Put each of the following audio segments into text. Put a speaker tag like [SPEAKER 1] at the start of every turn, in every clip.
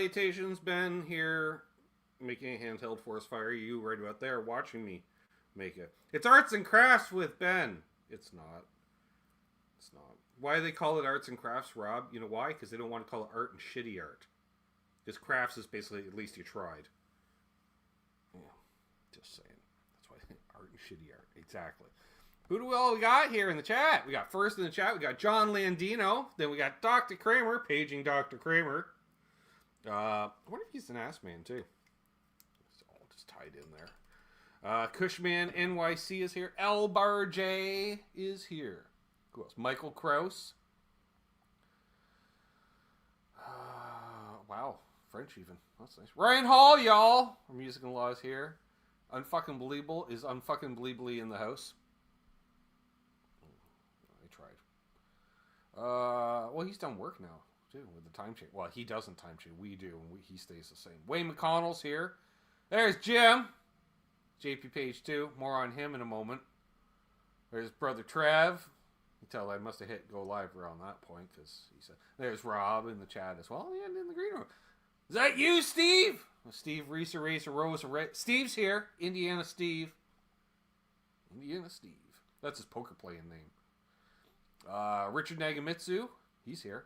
[SPEAKER 1] salutations, Ben here, making a handheld forest fire. You right about there watching me make it. It's arts and crafts with Ben. It's not. It's not. Why do they call it arts and crafts, Rob? You know why? Because they don't want to call it art and shitty art. Because crafts is basically at least you tried. Yeah, just saying. That's why art and shitty art. Exactly. Who do we all got here in the chat? We got first in the chat, we got John Landino. Then we got Dr. Kramer, paging Dr. Kramer. I wonder if he's an ass man too. It's all just tied in there. Cushman NYC is here. L Bar J is here. Who else? Michael Kraus. Wow, French even. That's nice. Ryan Hall, y'all. Our music and law is here. Unfucking believable is unfucking believably in the house. Well, he's done work now, too, with the time change. Well, he doesn't time change. We do, and he stays the same. Wayne McConnell's here. There's Jim. JP Page 2. More on him in a moment. There's brother Trev. You can tell I must have hit go live around that point, because he said, there's Rob in the chat as well, and in the green room. Is that you, Steve? Steve Reeser, Racer, Rose, Steve's here. Indiana Steve. Indiana Steve. That's his poker playing name. Richard Nagamitsu, he's here.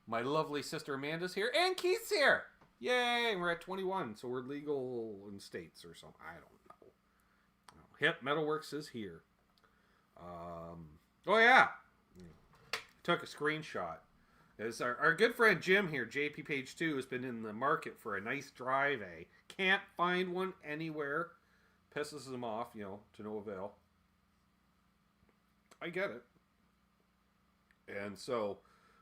[SPEAKER 1] My lovely sister Amanda's here, and Keith's here. Yay! We're at 21, so we're legal in states or something. I don't know. Hip Metalworks is here. Oh yeah, took a screenshot. It's our good friend Jim here. JP Page 2 has been in the market for a nice drive A. Can't find one anywhere. Pisses him off, to no avail. I get it. And so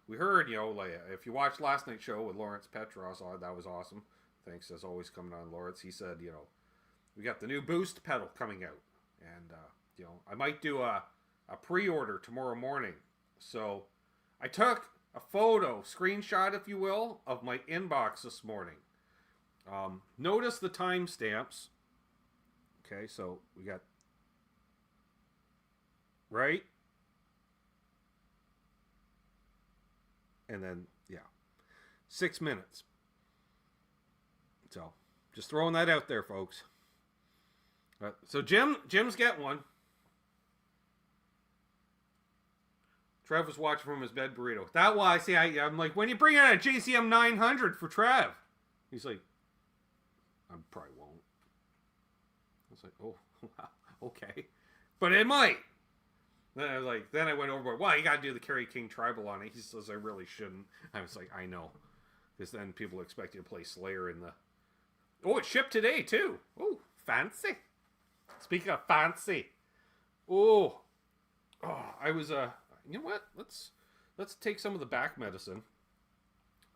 [SPEAKER 1] we heard, like, if you watched last night's show with Lawrence Petros, that was awesome. Thanks as always coming on, Lawrence. He said, we got the new Boost pedal coming out. And, I might do a pre-order tomorrow morning. So I took a photo, screenshot, if you will, of my inbox this morning. Notice the timestamps. Okay, so we got, right? And then, 6 minutes. So, just throwing that out there, folks. So Jim's getting one. Trev was watching from his bed burrito. That why, see, I'm like, when you bring out a JCM 900 for Trev? He's like, I probably won't. I was like, oh, wow, okay. But it might. Then I went overboard. Well, you gotta do the Kerry King Tribal on it. He says I really shouldn't. I was like, I know. Because then people expect you to play Slayer in the... Oh, it shipped today, too. Oh, fancy. Speaking of fancy. Oh, I was, you know what? Let's take some of the back medicine.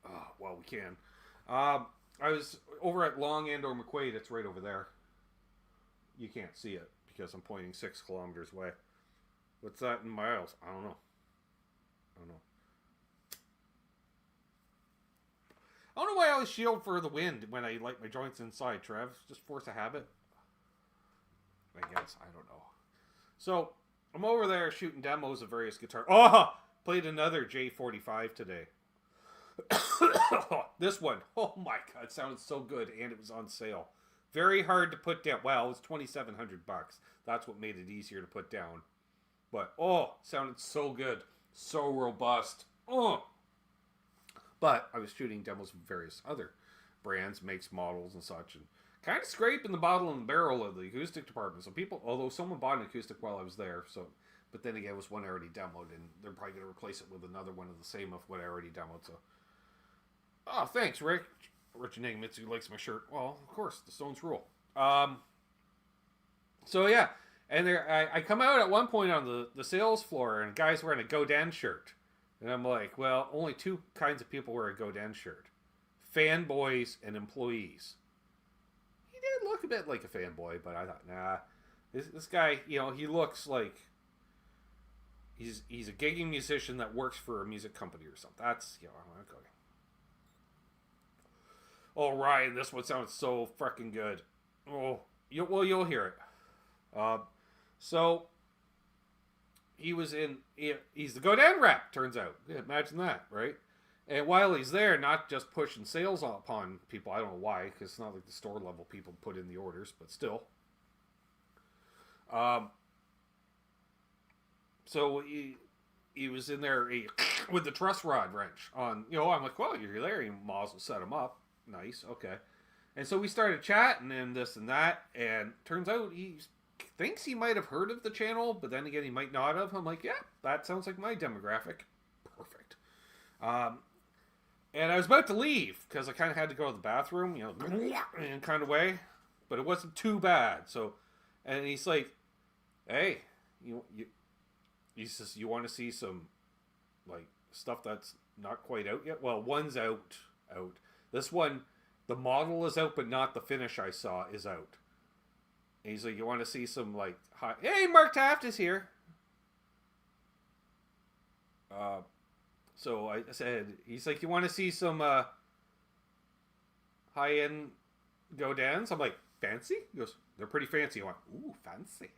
[SPEAKER 1] Oh, well, we can. I was over at Long Andor McQuaid. It's right over there. You can't see it because I'm pointing 6 kilometers away. What's that in miles? I don't know. I don't know why I always shield for the wind when I light my joints inside, Trev. Just force a habit. I guess. I don't know. So, I'm over there shooting demos of various guitars. Oh! Played another J45 today. This one. Oh my god. It sounded so good and it was on sale. Very hard to put down. Well, it was $2,700. That's what made it easier to put down. But, sounded so good. So robust. But I was shooting demos of various other brands, makes, models, and such. And kind of scraping the bottom and the barrel of the acoustic department. So people, although someone bought an acoustic while I was there. But then again, it was one I already demoed. And they're probably going to replace it with another one of the same of what I already demoed. So, thanks, Rick. Richard Nagamitsu likes my shirt. Well, of course, the Stones rule. So, yeah. And I come out at one point on the sales floor, and a guy's wearing a Godin shirt. And I'm like, well, only 2 kinds of people wear a Godin shirt. Fanboys and employees. He did look a bit like a fanboy, but I thought, nah. This guy, he looks like he's a gigging musician that works for a music company or something. That's, okay. Oh, Ryan, this one sounds so freaking good. Oh, you'll hear it. So, he's the Godin rep, turns out. Yeah, imagine that, right? And while he's there, not just pushing sales upon people, I don't know why, because it's not like the store level people put in the orders, but still. So he was in there with the truss rod wrench on, I'm like, well, you're there, you might as well set him up. Nice, okay. And so we started chatting and this and that, and turns out he thinks he might have heard of the channel, but then again, he might not have. I'm like, yeah, that sounds like my demographic. Perfect. And I was about to leave, because I kind of had to go to the bathroom, in kind of way, but it wasn't too bad. So, and he's like, hey, he says, you want to see some, like, stuff that's not quite out yet? Well, one's out. This one, the model is out, but not the finish I saw is out. And he's like, you want to see some, like, hey, Mark Taft is here. So I said, he's like, you want to see some high-end Godins? I'm like, fancy? He goes, they're pretty fancy. I went, ooh, fancy.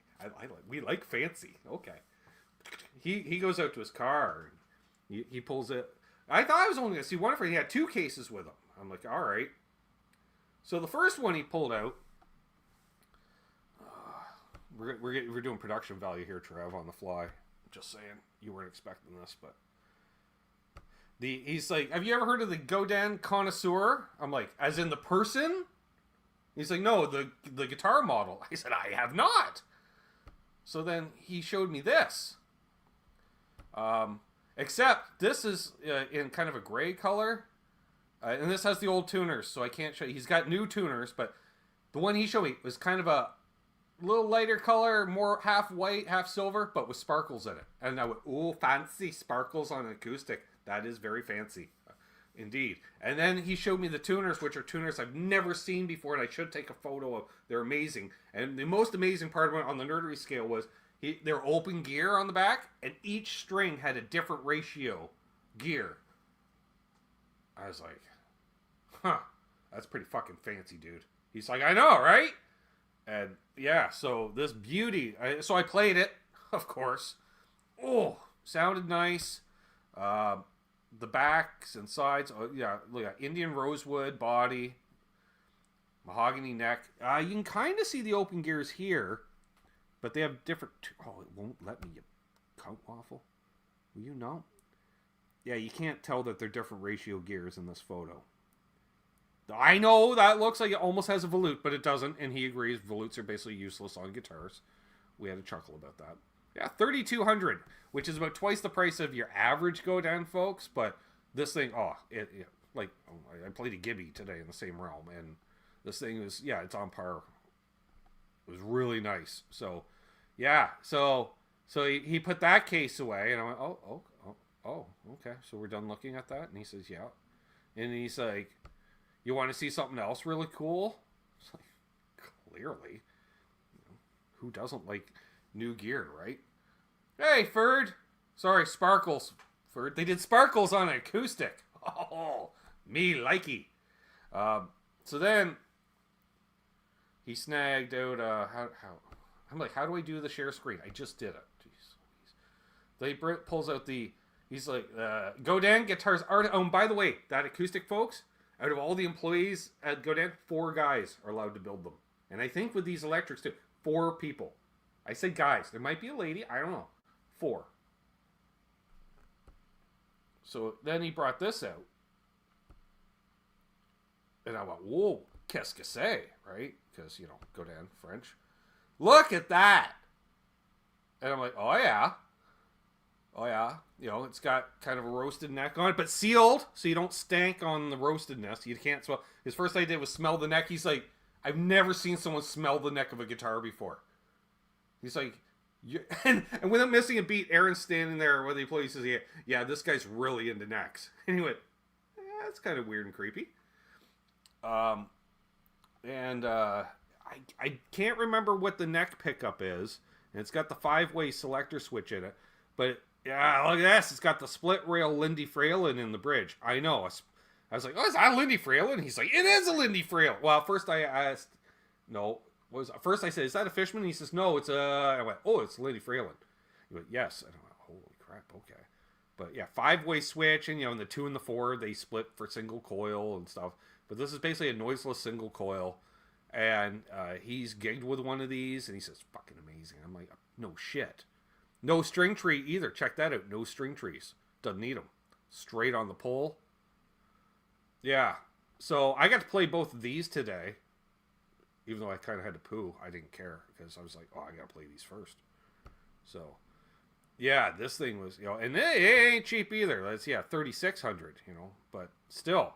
[SPEAKER 1] We like fancy. Okay. He goes out to his car. And he pulls it. I thought I was only going to see one of them. He had 2 cases with him. I'm like, all right. So the first one he pulled out. We're doing production value here, Trev, on the fly. Just saying. You weren't expecting this, but. He's like, have you ever heard of the Godin connoisseur? I'm like, as in the person? He's like, no, the guitar model. I said, I have not. So then he showed me this. Except this is in kind of a gray color. And this has the old tuners, so I can't show you. He's got new tuners, but the one he showed me was kind of a little lighter color, more half white, half silver, but with sparkles in it. And I went, ooh, fancy sparkles on an acoustic. That is very fancy. Indeed. And then he showed me the tuners, which are tuners I've never seen before, and I should take a photo of. They're amazing. And the most amazing part of it on the nerdery scale was they're open gear on the back, and each string had a different ratio gear. I was like, huh, that's pretty fucking fancy, dude. He's like, I know, right? And yeah, so this beauty. So I played it, of course. Oh, sounded nice. The backs and sides, look at Indian rosewood body, mahogany neck. You can kind of see the open gears here, but they have different. Oh, it won't let me, you cunt waffle. Will you know? Yeah, you can't tell that they're different ratio gears in this photo. I know that looks like it almost has a volute, but it doesn't, and he agrees. Volutes are basically useless on guitars. We had a chuckle about that. Yeah, $3,200, which is about twice the price of your average Godin, folks. But this thing, I played a Gibby today in the same realm, and this thing is, it's on par. It was really nice. So, yeah, so he put that case away, and I went, oh, okay. So we're done looking at that, and he says, yeah, and he's like, you want to see something else really cool? It's like, clearly, who doesn't like new gear, right? Hey, Ferd. Sorry, Sparkles. Ferd. They did Sparkles on an acoustic. Oh, me likey. So then he snagged out how I'm like, how do I do the share screen? I just did it. Jeez. Then he pulls out he's like, Godin guitars are. Oh, and by the way, that acoustic, folks, out of all the employees at Godin, 4 guys are allowed to build them. And I think with these electrics too, 4 people. I say guys. There might be a lady. I don't know. 4. So then he brought this out. And I went, whoa, qu'est-ce que c'est, right? Because, Godin, French. Look at that! And I'm like, oh yeah. It's got kind of a roasted neck on it, but sealed, so you don't stank on the roastedness. You can't smell. His first idea was smell the neck. He's like, I've never seen someone smell the neck of a guitar before. He's like, and without missing a beat, Aaron's standing there with the employee. He says, yeah, this guy's really into necks. And he went, that's kind of weird and creepy. I can't remember what the neck pickup is. And it's got the 5-way selector switch in it. But, yeah, look at this. It's got the split rail Lindy Fralin in the bridge. I know. I was like, oh, is that a Lindy Fralin? He's like, it is a Lindy Fralin. Well, first I asked, no. First I said, is that a Fishman? He says, no, it's I went, oh, it's Lindy Fralin. He went, yes. And I went, holy crap, okay. But yeah, 5-way switch, and and the 2 and the 4 they split for single coil and stuff. But this is basically a noiseless single coil, and he's gigged with one of these, and he says, "Fucking amazing." I'm like, no shit. No string tree either. Check that out. No string trees. Doesn't need them. Straight on the pole. Yeah. So I got to play both of these today, even though I kind of had to poo. I didn't care because I was like, oh, I got to play these first. So. Yeah, this thing was, and it ain't cheap either. That's, $3,600, but still,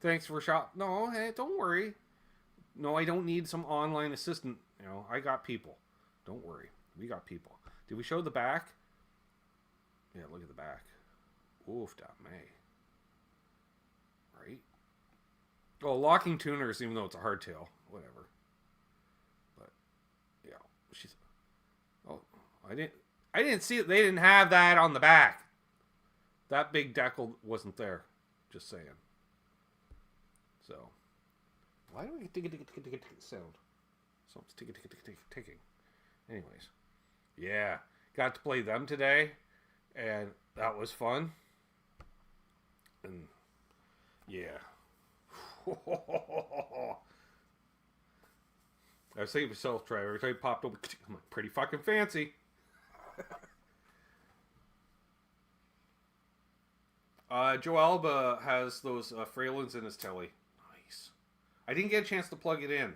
[SPEAKER 1] thanks for shop. No, hey, don't worry. No, I don't need some online assistant. I got people. Don't worry. We got people. Did we show the back? Yeah, look at the back. Oof, da May. Right? Oh, locking tuners, even though it's a hardtail. Whatever. But, yeah, she's, oh, I didn't see it. They didn't have that on the back. That big decal wasn't there. Just saying. So, why do we get tick sound? Something's ticking. Anyways, yeah, got to play them today, and that was fun. And yeah, I was saying to myself, Trevor, every time it popped up, I'm like, pretty fucking fancy. Joe Alba has those Fralins in his telly. Nice. I didn't get a chance to plug it in.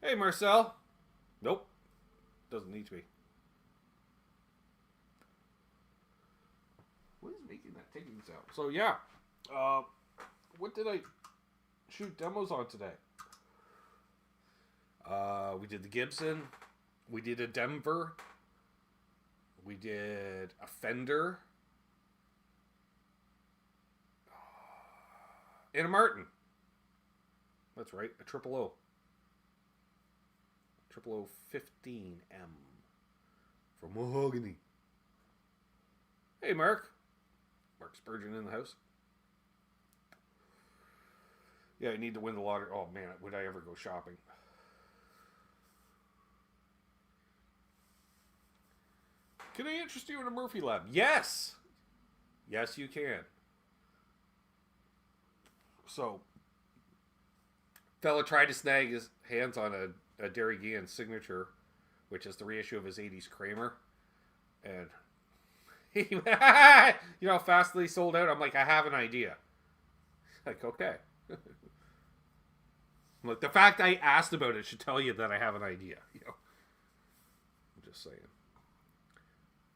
[SPEAKER 1] Hey, Marcel. Nope. Doesn't need to be. What is making that ticking sound? So, yeah. What did I shoot demos on today? We did the Gibson. We did a Denver. We did a Fender. And a Martin. That's right, a 000. 0015M. From Mahogany. Hey, Mark. Mark Spurgeon in the house. Yeah, I need to win the lottery. Oh, man, would I ever go shopping? Can I interest you in a Murphy Lab? Yes! Yes, you can. So, fella tried to snag his hands on a Derry Guillen signature, which is the reissue of his 80s Kramer. And, he, how fast they sold out? I'm like, I have an idea. Like, okay. I'm like, the fact I asked about it should tell you that I have an idea. I'm just saying.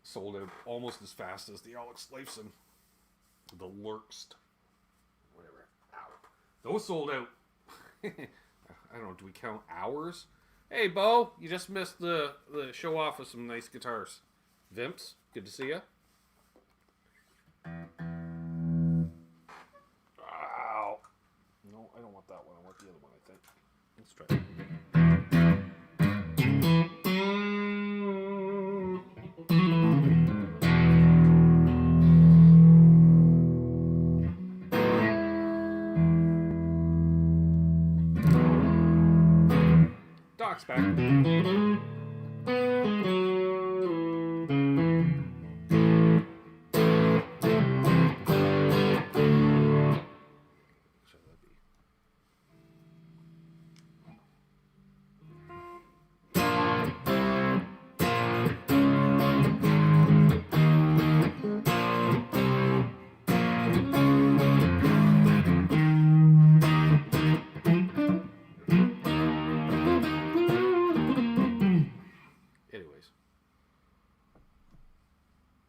[SPEAKER 1] Sold out almost as fast as the Alex Lifeson. The Lurkst. Whatever. Ow. Those sold out. I don't know, do we count hours? Hey, Bo, you just missed the show off of some nice guitars. Vimps, good to see you. Ow. No, I don't want that one. I want the other one, I think. Let's try it. Doc's back.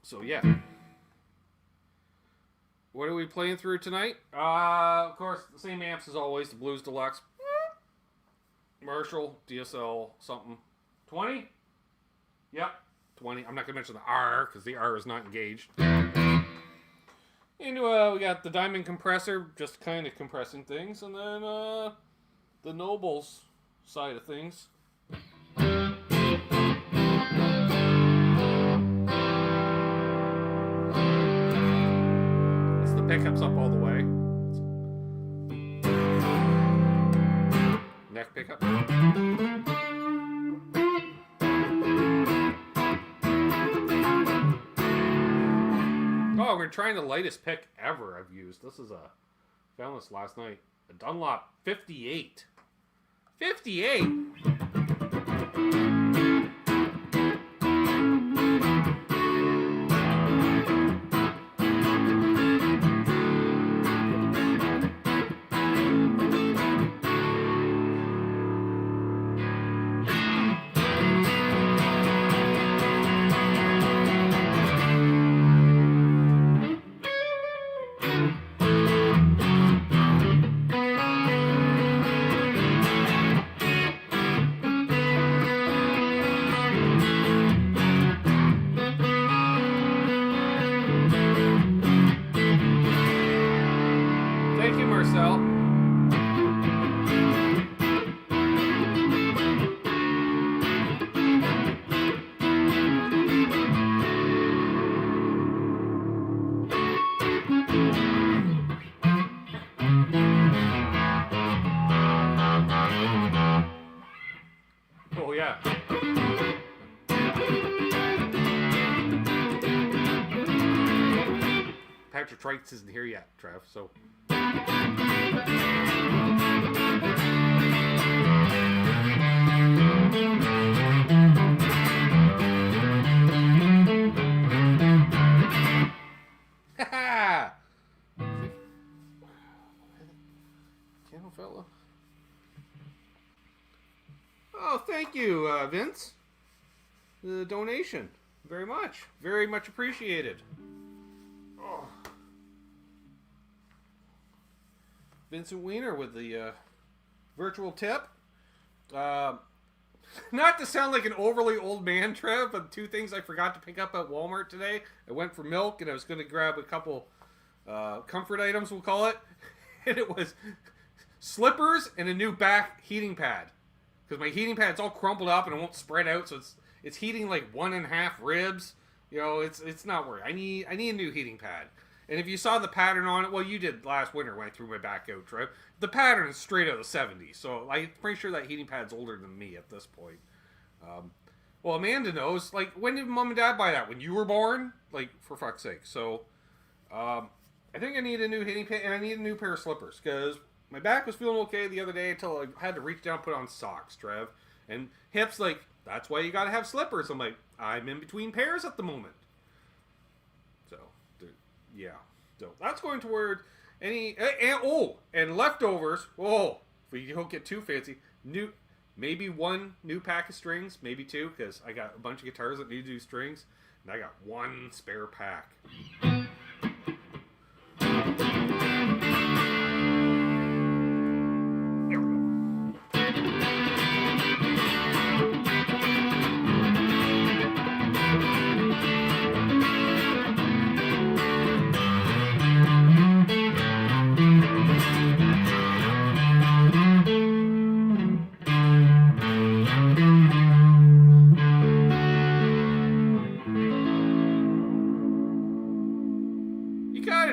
[SPEAKER 1] So yeah, what are we playing through tonight? Of course, the same amps as always. The Blues Deluxe, Marshall DSL something 20. Yep, 20. I'm not gonna mention the R because the R is not engaged. And we got the Diamond compressor, just kind of compressing things, and then the Nobles side of things. Pickups up all the way. Neck pickup. remember trying the lightest pick ever I've used. This is found this last night. A Dunlop 58. 58? Thank you, Marcel. Oh, yeah. Patrick Trites isn't here yet, Trev, so... Ha-ha! Piano fella. Oh, thank you, Vince. The donation. Very much. Very much appreciated. Oh. Vincent Wiener with the virtual tip. Not to sound like an overly old man, Trev, but two things I forgot to pick up at Walmart today. I went for milk, and I was going to grab a couple comfort items, we'll call it. And it was slippers and a new back heating pad. Because my heating pad's all crumpled up and it won't spread out, so it's heating like 1.5 ribs. You know, it's not worth it. I need a new heating pad. And if you saw the pattern on it, well, you did last winter when I threw my back out, Trev. The pattern is straight out of the 70s, so I'm pretty sure that heating pad's older than me at this point. Well, Amanda knows. Like, when did Mom and Dad buy that? When you were born? Like, for fuck's sake. So, I think I need a new heating pad, and I need a new pair of slippers, because my back was feeling okay the other day until I had to reach down and put on socks, Trev. And Hip's like, that's why you gotta have slippers. I'm like, I'm in between pairs at the moment. So, yeah. So, that's going toward any... And leftovers. Oh, if we don't get too fancy. Maybe one new pack of strings. Maybe two, because I got a bunch of guitars that need to do strings. And I got one spare pack.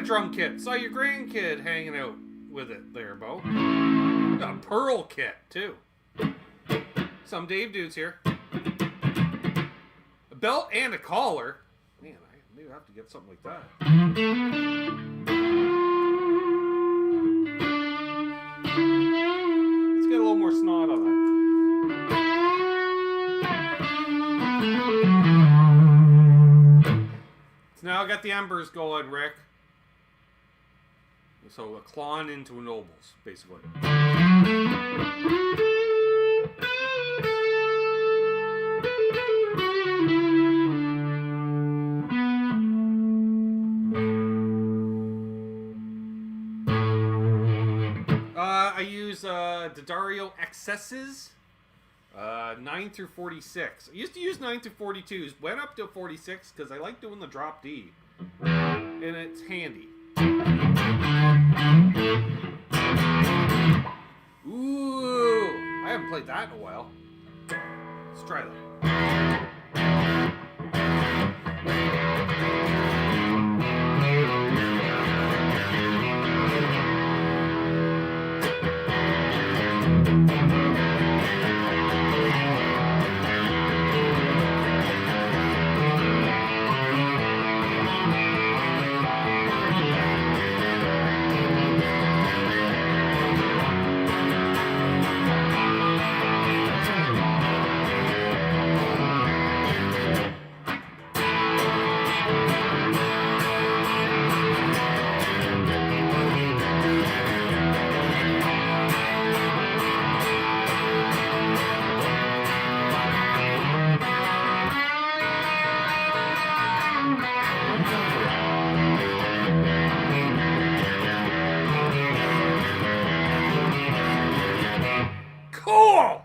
[SPEAKER 1] Drum kit. Saw your grandkid hanging out with it there, Bo. Got a pearl kit, too. Some Dave dudes here. A belt and a collar. Man, I maybe have to get something like that. Let's get a little more snot on that. So now I got the embers going, Rick. So a clawing into a nobles, basically. I use D'Addario Excesses, 9 through 46. I used to use 9 through 42s, went up to 46 because I like doing the drop D, and it's handy. Ooh, I haven't played that in a while. Let's try that. Oh!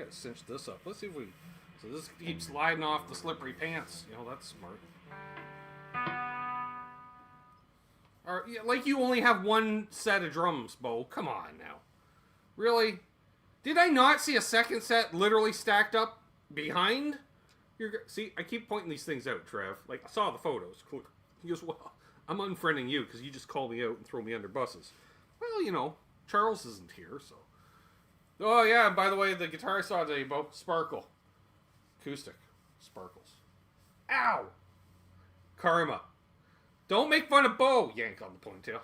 [SPEAKER 1] Cinch this up. Let's see if we. So this keeps sliding off the slippery pants. You know, that's smart. Or, yeah, like you only have one set of drums, Bo. Come on now. Really? Did I not see a second set literally stacked up behind? See, I keep pointing these things out, Trev. Like, I saw the photos. He goes, well, I'm unfriending you because you just call me out and throw me under buses. Well, you know, Charles isn't here, so. Oh, yeah, and by the way, the guitar I saw today, Bo, Sparkle. Acoustic. Sparkles. Ow! Karma. Don't make fun of Bo! Yank on the ponytail.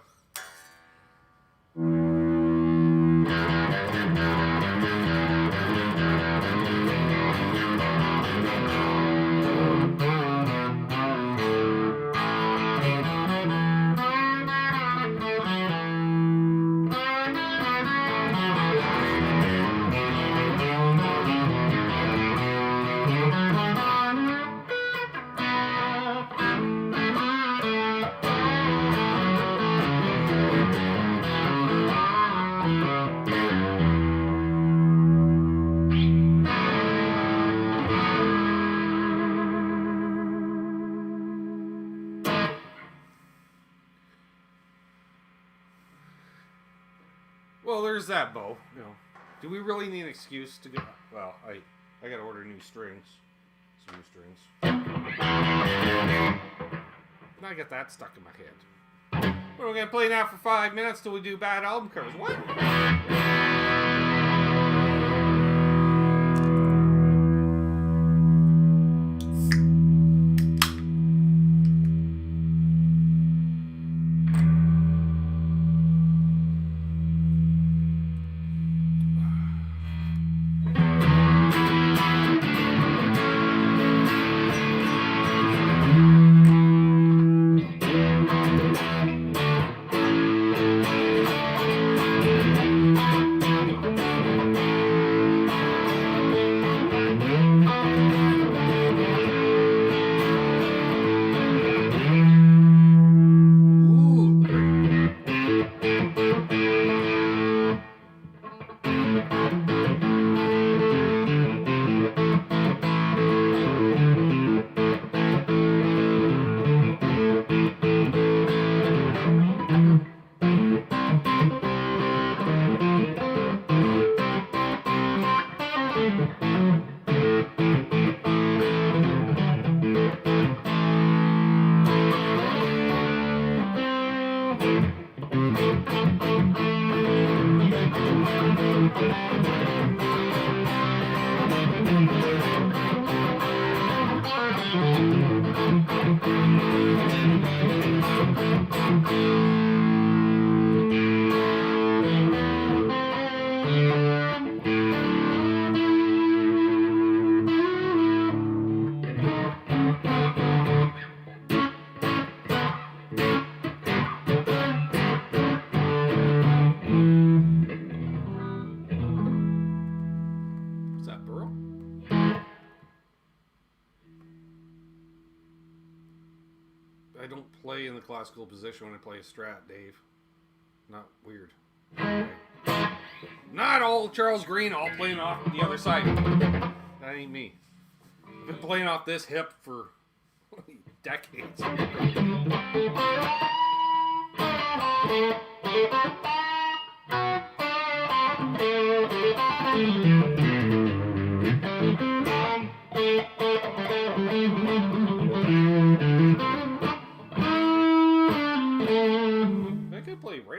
[SPEAKER 1] Well, there's that, Bo. You know, do we really need an excuse to get? Well, I gotta order new strings. Some new strings. Now I got that stuck in my head. We're gonna play now for 5 minutes till we do bad album covers. What? I don't play in the classical position when I play a Strat, Dave. Not weird. Okay. Not all Charles Green, all playing off the other side. That ain't me. I've been playing off this hip for decades. I could play right.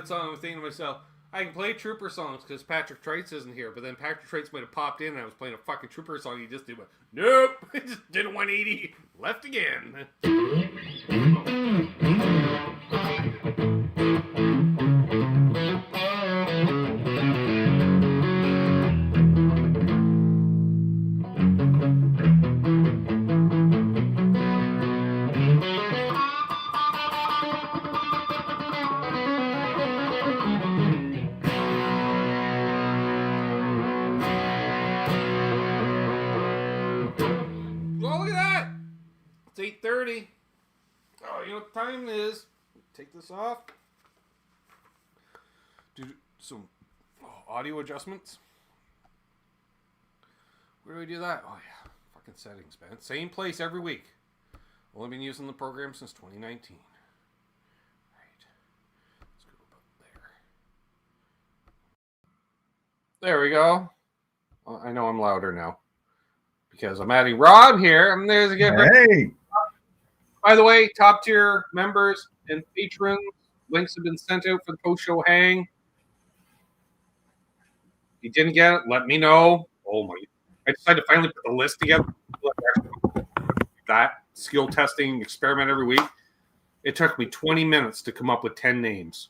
[SPEAKER 1] Song, I'm thinking to myself, I can play Trooper songs because Patrick Trites isn't here, but then Patrick Trites might have popped in and I was playing a fucking Trooper song. He just did one. Nope, he just did a 180, left again. It's 8:30. Oh, you know what time it is? Take this off. Do some audio adjustments. Where do we do that? Oh yeah, fucking settings, man. Same place every week. Only been using the program since 2019. Right. Let's go about there. There we go. Well, I know I'm louder now because I'm adding Rob here. And there's again.
[SPEAKER 2] Hey.
[SPEAKER 1] By the way, top tier members and patrons, links have been sent out for the post-show hang. If you didn't get it, let me know. Oh my! I decided to finally put the list together. That skill testing experiment every week. It took me 20 minutes to come up with 10 names.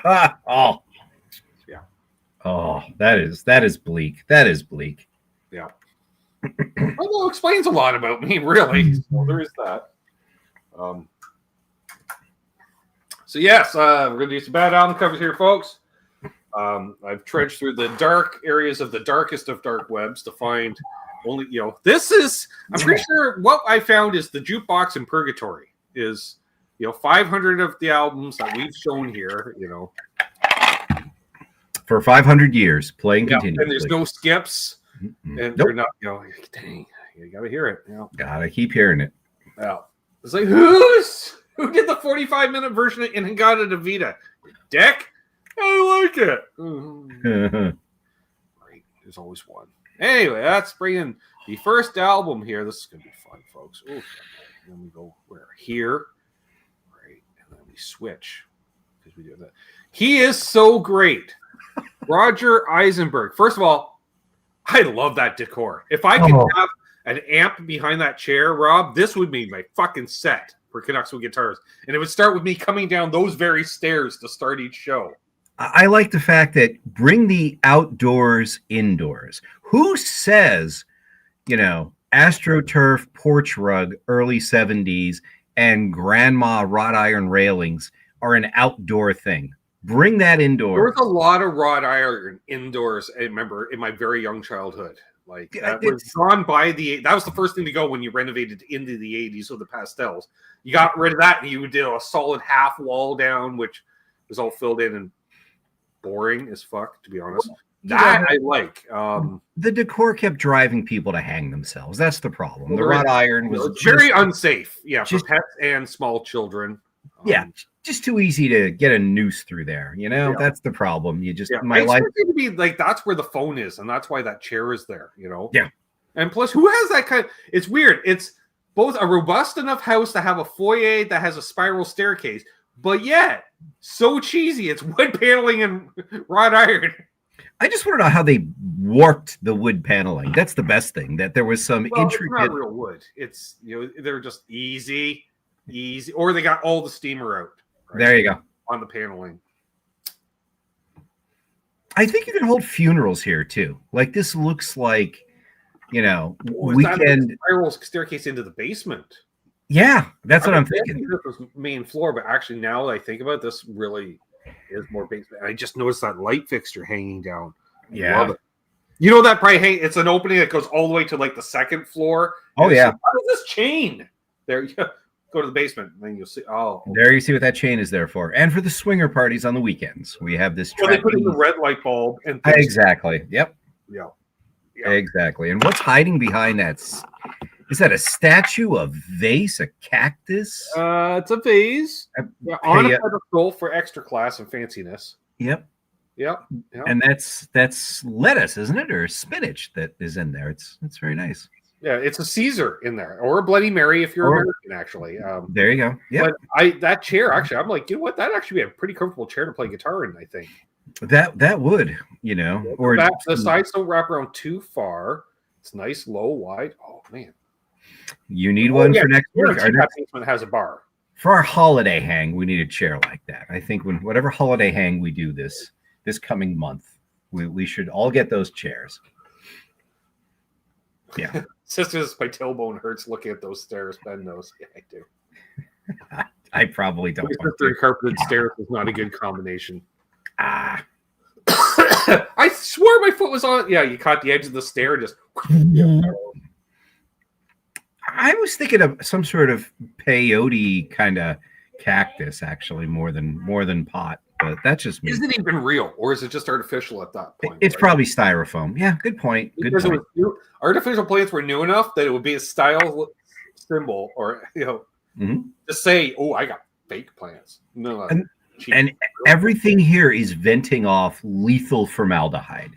[SPEAKER 2] Oh,
[SPEAKER 1] yeah.
[SPEAKER 2] Oh, that is bleak. That is bleak.
[SPEAKER 1] Yeah. Well, it explains a lot about me, really. So there is that. So yes, we're going to do some bad album covers here, folks. I've trudged through the dark areas of the darkest of dark webs to find only, this is, I'm pretty sure what I found is the jukebox in purgatory is, 500 of the albums that we've shown here,
[SPEAKER 2] For 500 years, playing continuously.
[SPEAKER 1] And there's no skips. Mm-hmm. And they're not, dang, you got to hear it.
[SPEAKER 2] Gotta keep hearing it.
[SPEAKER 1] Yeah. It's like, who did the 45-minute version of Inagata Davida? Dick? I like it. Right. There's always one. Anyway, let's bring in the first album here. This is going to be fun, folks. Ooh, then we go here. Right. And then we switch. Because we do that. He is so great. Roger Eisenberg. First of all, I love that decor. If I could have an amp behind that chair, Rob, this would be my fucking set. for Canucks with Guitars. And it would start with me coming down those very stairs to start each show.
[SPEAKER 2] I like the fact that bring the outdoors indoors. Who says, AstroTurf porch rug, early 70s, and grandma wrought iron railings are an outdoor thing? Bring that indoors.
[SPEAKER 1] There was a lot of wrought iron indoors, I remember, in my very young childhood. Like, that was gone by that was the first thing to go when you renovated into the 80s with the pastels. You got rid of that and you did a solid half wall down, which was all filled in and boring as fuck, to be honest. That I like.
[SPEAKER 2] The decor kept driving people to hang themselves. That's the problem. The wrought iron was
[SPEAKER 1] very unsafe. Yeah, for pets and small children.
[SPEAKER 2] Just too easy to get a noose through there. That's the problem. You just
[SPEAKER 1] my life to be like that's where the phone is, and that's why that chair is there.
[SPEAKER 2] Yeah.
[SPEAKER 1] And plus, who has that kind? It's weird. It's both a robust enough house to have a foyer that has a spiral staircase, but yet so cheesy. It's wood paneling and wrought iron.
[SPEAKER 2] I just want to know how they warped the wood paneling. That's the best thing. That there was some intricate.
[SPEAKER 1] It's not real wood. It's they're just easy, or they got all the steamer out.
[SPEAKER 2] Right? There you go
[SPEAKER 1] on the paneling.
[SPEAKER 2] I think you can hold funerals here too. Like this looks like,
[SPEAKER 1] weekend spiral staircase into the basement.
[SPEAKER 2] Yeah, that's what I'm thinking.
[SPEAKER 1] This was main floor, but actually now that I think about it, this really is more basement. I just noticed that light fixture hanging down.
[SPEAKER 2] Yeah.
[SPEAKER 1] That probably it's an opening that goes all the way to like the second floor.
[SPEAKER 2] Oh yeah.
[SPEAKER 1] Like, what is this chain? There you go to the basement, and then you'll see. Oh,
[SPEAKER 2] there you see what that chain is there for, and for the swinger parties on the weekends. We have this.
[SPEAKER 1] Well, they put in the red light bulb and
[SPEAKER 2] exactly. Yep.
[SPEAKER 1] Yeah.
[SPEAKER 2] Exactly. And what's hiding behind that? Is that a statue, a vase, a cactus?
[SPEAKER 1] It's a vase on a pedestal for extra class and fanciness.
[SPEAKER 2] Yep.
[SPEAKER 1] Yep.
[SPEAKER 2] And that's lettuce, isn't it, or spinach that is in there? It's very nice.
[SPEAKER 1] Yeah, it's a Caesar in there, or a Bloody Mary if you're American, actually.
[SPEAKER 2] There you go. Yeah.
[SPEAKER 1] But that chair, actually, I'm like, what? That'd actually be a pretty comfortable chair to play guitar in, I think.
[SPEAKER 2] That would, or
[SPEAKER 1] the sides don't wrap around too far. It's nice, low, wide. Oh man.
[SPEAKER 2] You need one for next week.
[SPEAKER 1] Our basement has a bar.
[SPEAKER 2] For our holiday hang, we need a chair like that. I think whatever holiday hang we do this coming month, we should all get those chairs. Yeah.
[SPEAKER 1] Sisters, my tailbone hurts looking at those stairs. Ben knows. Yeah, I do.
[SPEAKER 2] I probably don't.
[SPEAKER 1] Carpeted stairs is not a good combination. I swore my foot was on. Yeah, you caught the edge of the stair and just.
[SPEAKER 2] I was thinking of some sort of peyote kind of cactus, actually, more than pot. But that's just me.
[SPEAKER 1] Is it even real, or is it just artificial at that point?
[SPEAKER 2] It's probably styrofoam. Yeah, good point. Good point.
[SPEAKER 1] Artificial plants were new enough that it would be a style symbol, or to say, "Oh, I got fake plants." No,
[SPEAKER 2] and everything here is venting off lethal formaldehyde.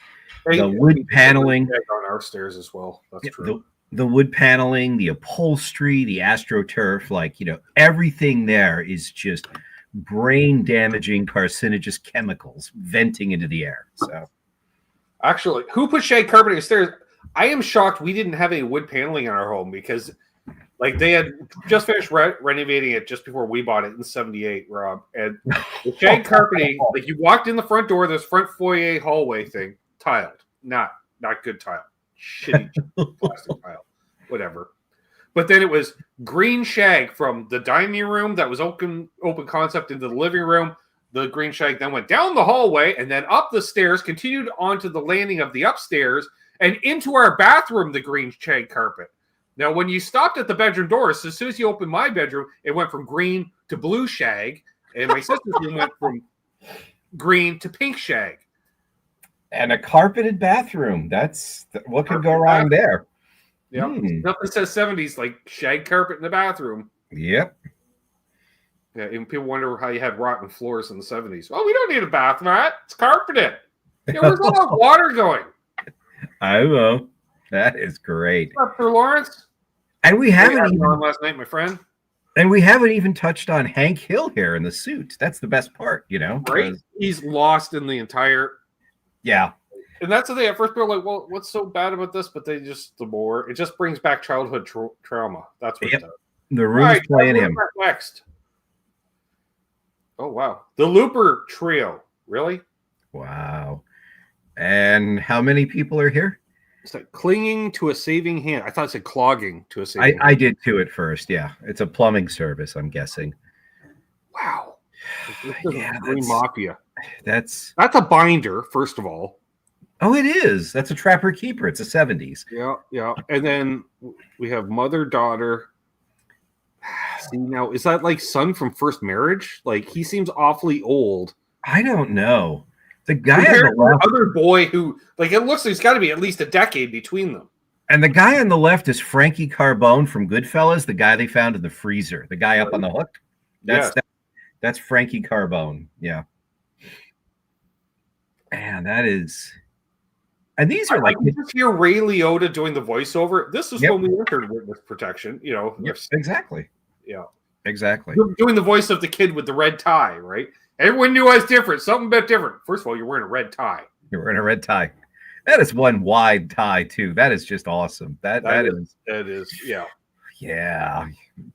[SPEAKER 2] The wood paneling
[SPEAKER 1] on our stairs as well. That's true.
[SPEAKER 2] The wood paneling, the upholstery, the AstroTurf, everything there is just brain-damaging carcinogenous chemicals venting into the air. So,
[SPEAKER 1] actually, who put shag carpeting upstairs? I am shocked we didn't have any wood paneling in our home because, they had just finished renovating it just before we bought it in '78, Rob. And the shag carpeting, you walked in the front door, this front foyer hallway thing, tiled, not good tile, shitty plastic tile, whatever. But then it was green shag from the dining room that was open concept into the living room. The green shag then went down the hallway and then up the stairs, continued onto the landing of the upstairs, and into our bathroom, the green shag carpet. Now, when you stopped at the bedroom doors, as soon as you opened my bedroom, it went from green to blue shag, and my sister's room went from green to pink shag.
[SPEAKER 2] And a carpeted bathroom. That's what could go wrong there.
[SPEAKER 1] Yeah, nothing says 70s like shag carpet in the bathroom.
[SPEAKER 2] Yep.
[SPEAKER 1] Yeah, and people wonder how you had rotten floors in the 70s. Well, we don't need a bath mat. It's carpeted. Yeah, where's all that water going?
[SPEAKER 2] I know. That is great.
[SPEAKER 1] What's up, Sir Lawrence?
[SPEAKER 2] And we haven't even
[SPEAKER 1] on last night, my friend.
[SPEAKER 2] And we haven't even touched on Hank Hill here in the suit. That's the best part,
[SPEAKER 1] Right? He's lost in the entire.
[SPEAKER 2] Yeah.
[SPEAKER 1] And that's the thing. At first, people are like, well, what's so bad about this? But it just brings back childhood trauma. That's what it does.
[SPEAKER 2] The
[SPEAKER 1] All
[SPEAKER 2] room's
[SPEAKER 1] right,
[SPEAKER 2] playing
[SPEAKER 1] what
[SPEAKER 2] him.
[SPEAKER 1] about next? Oh, wow. The Looper Trio. Really?
[SPEAKER 2] Wow. And how many people are here?
[SPEAKER 1] It's like clinging to a saving hand. I thought it said clogging to a saving hand.
[SPEAKER 2] I did too at first. Yeah. It's a plumbing service, I'm guessing.
[SPEAKER 1] Wow.
[SPEAKER 2] Yeah,
[SPEAKER 1] Green Mafia.
[SPEAKER 2] That's
[SPEAKER 1] a binder, first of all.
[SPEAKER 2] Oh, it is. That's a Trapper Keeper. It's a 70s.
[SPEAKER 1] Yeah. And then we have mother, daughter. See, now, is that like son from first marriage? Like, he seems awfully old.
[SPEAKER 2] I don't know. The guy on
[SPEAKER 1] Compared
[SPEAKER 2] the
[SPEAKER 1] to the
[SPEAKER 2] left,
[SPEAKER 1] other boy who, like, it looks like there's got to be at least a decade between them.
[SPEAKER 2] and the guy on the left is Frankie Carbone from Goodfellas, the guy they found in the freezer, the guy up on the hook. That's Frankie Carbone. Yeah. Man, that is. And these are like.
[SPEAKER 1] I just hear Ray Liotta doing the voiceover. This is
[SPEAKER 2] Yep.
[SPEAKER 1] when we entered witness protection, you know.
[SPEAKER 2] Yep, exactly.
[SPEAKER 1] Yeah.
[SPEAKER 2] Exactly.
[SPEAKER 1] Doing the voice of the kid with the red tie, right? Everyone knew I was different, something a bit different. First of all, you're wearing a red tie.
[SPEAKER 2] You're wearing a red tie. That is one wide tie, too. That is just awesome. That is,
[SPEAKER 1] yeah.
[SPEAKER 2] Yeah.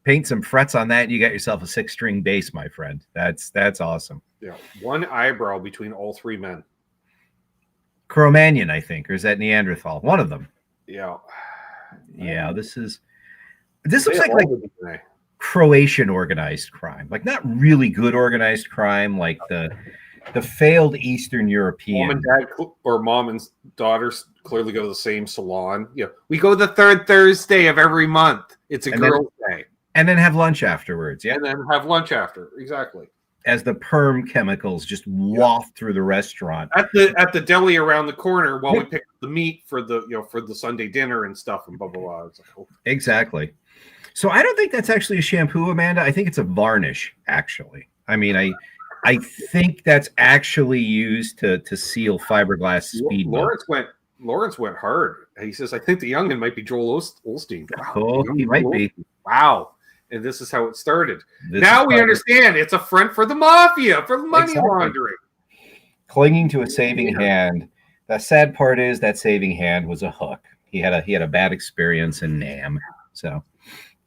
[SPEAKER 2] Paint some frets on that, and you got yourself a 6-string bass, my friend. That's awesome.
[SPEAKER 1] Yeah. One eyebrow between all three men.
[SPEAKER 2] Cro-Magnon, I think, or is that Neanderthal? One of them.
[SPEAKER 1] Yeah.
[SPEAKER 2] Yeah, this looks like Croatian organized crime. Like not really good organized crime, like the failed Eastern European.
[SPEAKER 1] Mom and dad or mom and daughters clearly go to the same salon. Yeah. We go the third Thursday of every month. It's a girls' day.
[SPEAKER 2] And then have lunch afterwards. Yeah.
[SPEAKER 1] And then have lunch after. Exactly.
[SPEAKER 2] As the perm chemicals just waft through the restaurant.
[SPEAKER 1] At the deli around the corner while we pick up the meat for the Sunday dinner and stuff and blah blah blah. It's like, oh.
[SPEAKER 2] Exactly. So I don't think that's actually a shampoo, Amanda. I think it's a varnish, actually. I mean, I think that's actually used to seal fiberglass speed.
[SPEAKER 1] Lawrence went hard. He says, I think the youngin might be Joel Osteen. Wow,
[SPEAKER 2] oh, he might be.
[SPEAKER 1] Wow. And this is how it started. Now we understand it's a front for the mafia, for money laundering.
[SPEAKER 2] Clinging to a saving hand. The sad part is that saving hand was a hook. He had a bad experience in Nam. So,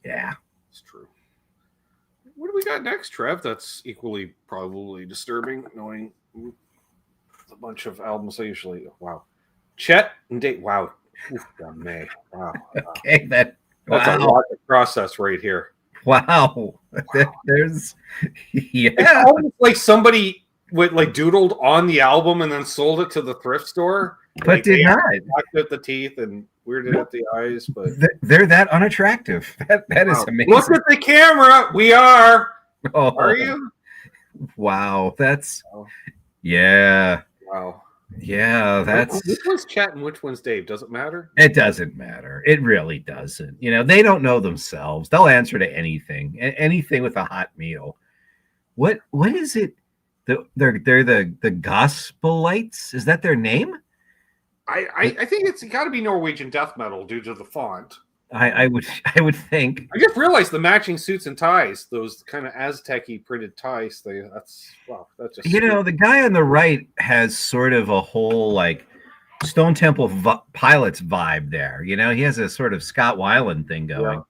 [SPEAKER 2] yeah.
[SPEAKER 1] It's true. What do we got next, Trev? That's equally probably disturbing, knowing a bunch of albums I usually. Wow. Chet and Dave. Wow. Oof, man. Wow.
[SPEAKER 2] Okay, that's
[SPEAKER 1] a lot to process right here.
[SPEAKER 2] Wow. There's
[SPEAKER 1] It's almost like somebody doodled on the album and then sold it to the thrift store.
[SPEAKER 2] But did not.
[SPEAKER 1] Knocked at the teeth and weirded at the eyes, but
[SPEAKER 2] they're that unattractive. That is amazing.
[SPEAKER 1] Look at the camera. We are.
[SPEAKER 2] Oh,
[SPEAKER 1] are you?
[SPEAKER 2] Wow. That's yeah.
[SPEAKER 1] Wow.
[SPEAKER 2] Yeah, that's
[SPEAKER 1] which one's Chet and which one's Dave? Does it matter?
[SPEAKER 2] It doesn't matter. It really doesn't. You know, they don't know themselves. They'll answer to anything with a hot meal. What is it? They're the Gospelites. Is that their name?
[SPEAKER 1] I think it's got to be Norwegian death metal due to the font.
[SPEAKER 2] I would think.
[SPEAKER 1] I just realized the matching suits and ties, those kind of Aztec-y printed ties. That's just
[SPEAKER 2] the guy on the right has sort of a whole like Stone Temple Pilots vibe there. You know, he has a sort of Scott Weiland thing going,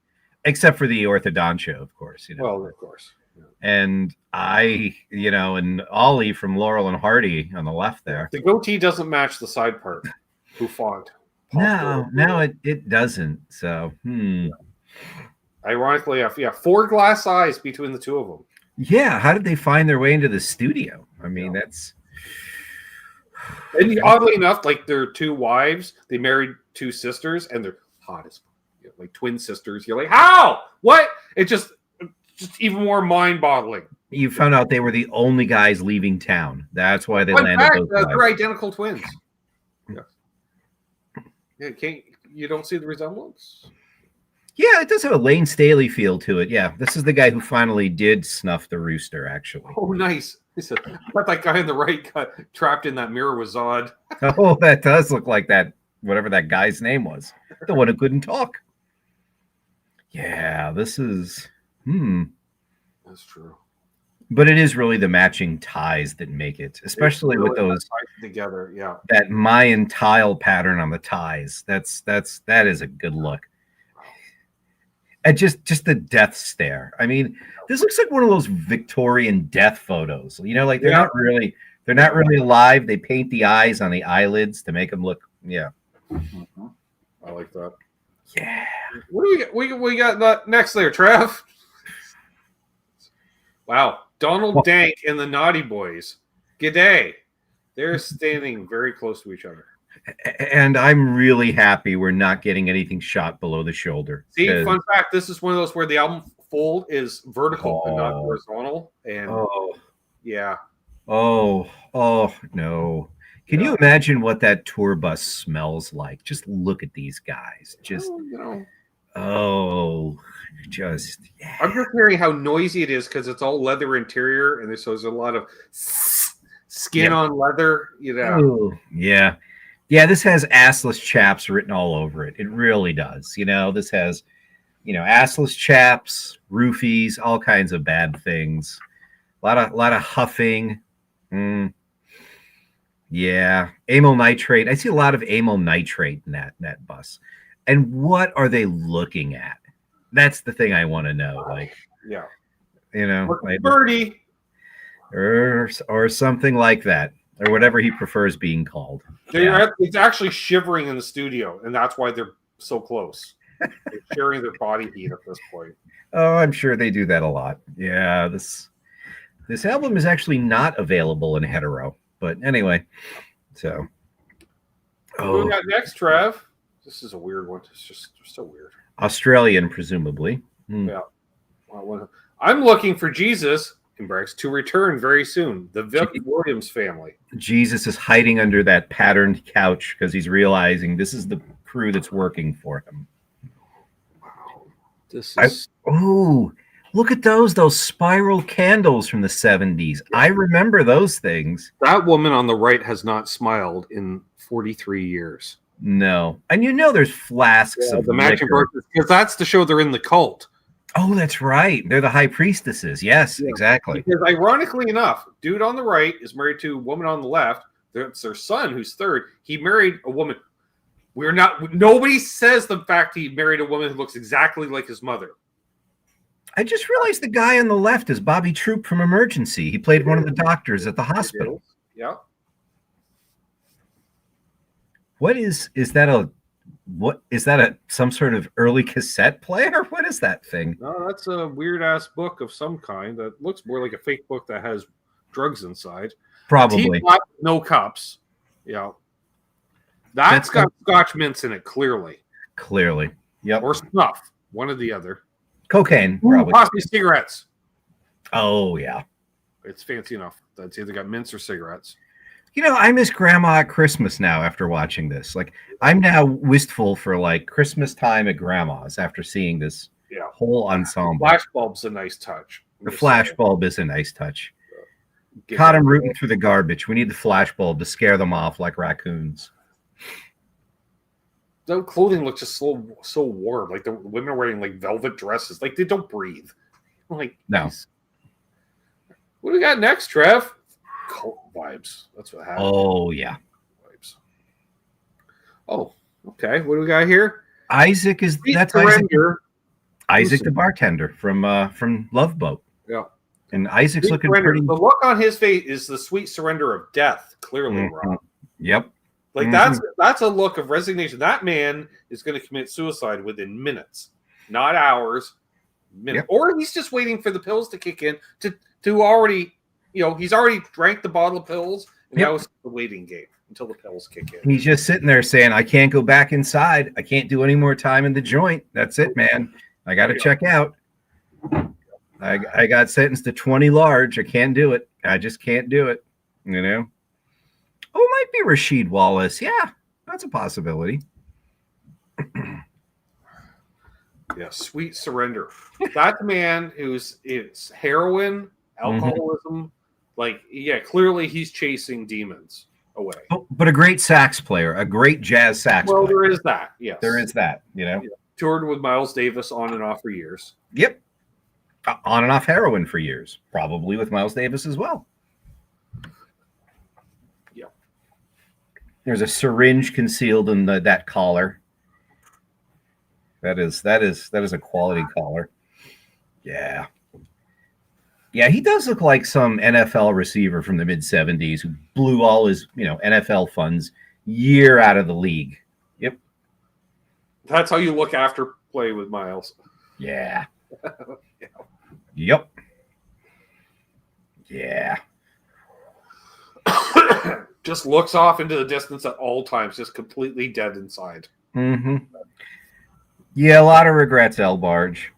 [SPEAKER 2] except for the orthodontia, of course. You know,
[SPEAKER 1] well, of course. Yeah.
[SPEAKER 2] And and Ollie from Laurel and Hardy on the left there.
[SPEAKER 1] The goatee doesn't match the side part. Bouffant.
[SPEAKER 2] No, it doesn't. So,
[SPEAKER 1] Ironically, 4 glass eyes between the two of them.
[SPEAKER 2] Yeah, how did they find their way into the studio? I mean, that's.
[SPEAKER 1] And oddly enough, like their 2 wives, they married 2 sisters, and they're hot as like twin sisters. You're like, how? What? It's just even more mind-boggling.
[SPEAKER 2] You found out they were the only guys leaving town. That's why they landed.
[SPEAKER 1] In fact, they're identical twins. Yeah, you don't see the resemblance?
[SPEAKER 2] Yeah, it does have a Lane Staley feel to it. Yeah, this is the guy who finally did snuff the rooster, actually.
[SPEAKER 1] Oh, nice. He said, I thought that guy on the right got trapped in that mirror was Zod.
[SPEAKER 2] Oh, that does look like that, whatever that guy's name was. The one who couldn't talk. Yeah, this is...
[SPEAKER 1] That's true.
[SPEAKER 2] But it is really the matching ties that make it, especially really with those
[SPEAKER 1] together. Yeah,
[SPEAKER 2] that Mayan tile pattern on the ties. That is a good look. And just the death stare. I mean, this looks like one of those Victorian death photos. Like they're not really alive. They paint the eyes on the eyelids to make them look. Yeah.
[SPEAKER 1] Mm-hmm. I like that.
[SPEAKER 2] Yeah.
[SPEAKER 1] What do we got next there, Trev? Wow. Donald Dank and the Naughty Boys. G'day. They're standing very close to each other.
[SPEAKER 2] And I'm really happy we're not getting anything shot below the shoulder.
[SPEAKER 1] See, fun fact, this is one of those where the album fold is vertical and not horizontal. And yeah.
[SPEAKER 2] Oh, no. Can you imagine what that tour bus smells like? Just look at these guys. Just, I'm just
[SPEAKER 1] hearing how noisy it is because it's all leather interior, and there's a lot of skin on leather.
[SPEAKER 2] Oh, yeah. Yeah, this has assless chaps written all over it. It really does. This has, assless chaps, roofies, all kinds of bad things. A lot of huffing. Yeah, amyl nitrate. I see a lot of amyl nitrate in that bus. And what are they looking at? That's the thing I want to know. Like, like
[SPEAKER 1] birdie,
[SPEAKER 2] or something like that, or whatever he prefers being called.
[SPEAKER 1] It's actually shivering in the studio, and that's why they're so close. They're sharing their body heat at this point.
[SPEAKER 2] Oh, I'm sure they do that a lot. Yeah, this album is actually not available in hetero. But anyway, so.
[SPEAKER 1] What do we got next, Trev? This is a weird one. It's just so weird.
[SPEAKER 2] Australian, presumably.
[SPEAKER 1] Yeah. I'm looking for Jesus, in brackets, to return very soon. The Vic Williams family. Jesus
[SPEAKER 2] is hiding under that patterned couch because he's realizing this is the crew that's working for him.
[SPEAKER 1] Wow. This is...
[SPEAKER 2] Look at those spiral candles from the 70s. I remember those things.
[SPEAKER 1] That woman on the right has not smiled in 43 years.
[SPEAKER 2] No. And there's flasks of
[SPEAKER 1] the matching birches, because that's to show they're in the cult.
[SPEAKER 2] Oh, that's right. They're the high priestesses. Yes, exactly.
[SPEAKER 1] Because ironically enough, dude on the right is married to a woman on the left. It's their son who's third. He married a woman. Nobody says the fact he married a woman who looks exactly like his mother.
[SPEAKER 2] I just realized the guy on the left is Bobby Troop from Emergency. He played one of the doctors at the hospital.
[SPEAKER 1] Yeah.
[SPEAKER 2] What is that some sort of early cassette player? What is that thing?
[SPEAKER 1] No, that's a weird ass book of some kind that looks more like a fake book that has drugs inside.
[SPEAKER 2] Probably.
[SPEAKER 1] No cups. Yeah. That's got Scotch mints in it, clearly. Yep. Or snuff. One or the other.
[SPEAKER 2] Cocaine, probably.
[SPEAKER 1] Possibly cigarettes.
[SPEAKER 2] Oh, yeah.
[SPEAKER 1] It's fancy enough. That's either got mints or cigarettes.
[SPEAKER 2] I miss Grandma at Christmas now after watching this. Like, I'm now wistful for, like, Christmas time at Grandma's after seeing this whole ensemble.
[SPEAKER 1] Flashbulb's a nice touch.
[SPEAKER 2] The flashbulb is a nice touch. Caught them rooting through the garbage. We need the flashbulb to scare them off like raccoons.
[SPEAKER 1] The clothing looks just so warm. Like the women are wearing like velvet dresses. Like they don't breathe. Like
[SPEAKER 2] no.
[SPEAKER 1] Geez. What do we got next, Trev? Cult vibes. That's what happened.
[SPEAKER 2] Oh yeah.
[SPEAKER 1] Vibes. Oh, okay. What do we got here?
[SPEAKER 2] Isaac is that's
[SPEAKER 1] surrender.
[SPEAKER 2] Isaac the bartender from Love Boat.
[SPEAKER 1] Yeah.
[SPEAKER 2] And Isaac's
[SPEAKER 1] sweet
[SPEAKER 2] looking
[SPEAKER 1] surrender.
[SPEAKER 2] pretty.
[SPEAKER 1] The look on his face is the sweet surrender of death. Clearly, Rob.
[SPEAKER 2] Yep.
[SPEAKER 1] Like that's a look of resignation. That man is going to commit suicide within minutes, not hours. Minutes. Yep. Or he's just waiting for the pills to kick in to already, he's already drank the bottle of pills, and now it's the waiting game until the pills kick in.
[SPEAKER 2] He's just sitting there saying, "I can't go back inside. I can't do any more time in the joint. That's it, man. I got to check out. I got sentenced to 20 large. I can't do it. I just can't do it. Oh, it might be Rasheed Wallace. Yeah, that's a possibility.
[SPEAKER 1] Yeah, sweet surrender. That man it's heroin, alcoholism. Like, clearly he's chasing demons away.
[SPEAKER 2] Oh, but a great sax player, a great jazz sax player.
[SPEAKER 1] Well, there is that, yes.
[SPEAKER 2] There is that,
[SPEAKER 1] Yeah. Toured with Miles Davis on and off for years.
[SPEAKER 2] Yep. On and off heroin for years. Probably with Miles Davis as well. There's a syringe concealed in that collar. That is a quality caller. Yeah. Yeah, he does look like some NFL receiver from the mid 70s who blew all his, NFL funds year out of the league. Yep.
[SPEAKER 1] That's how you look after play with Miles.
[SPEAKER 2] Yeah.
[SPEAKER 1] Yeah.
[SPEAKER 2] Yep. Yeah.
[SPEAKER 1] Just looks off into the distance at all times, just completely dead inside.
[SPEAKER 2] Mm-hmm. Yeah, a lot of regrets, El Barge.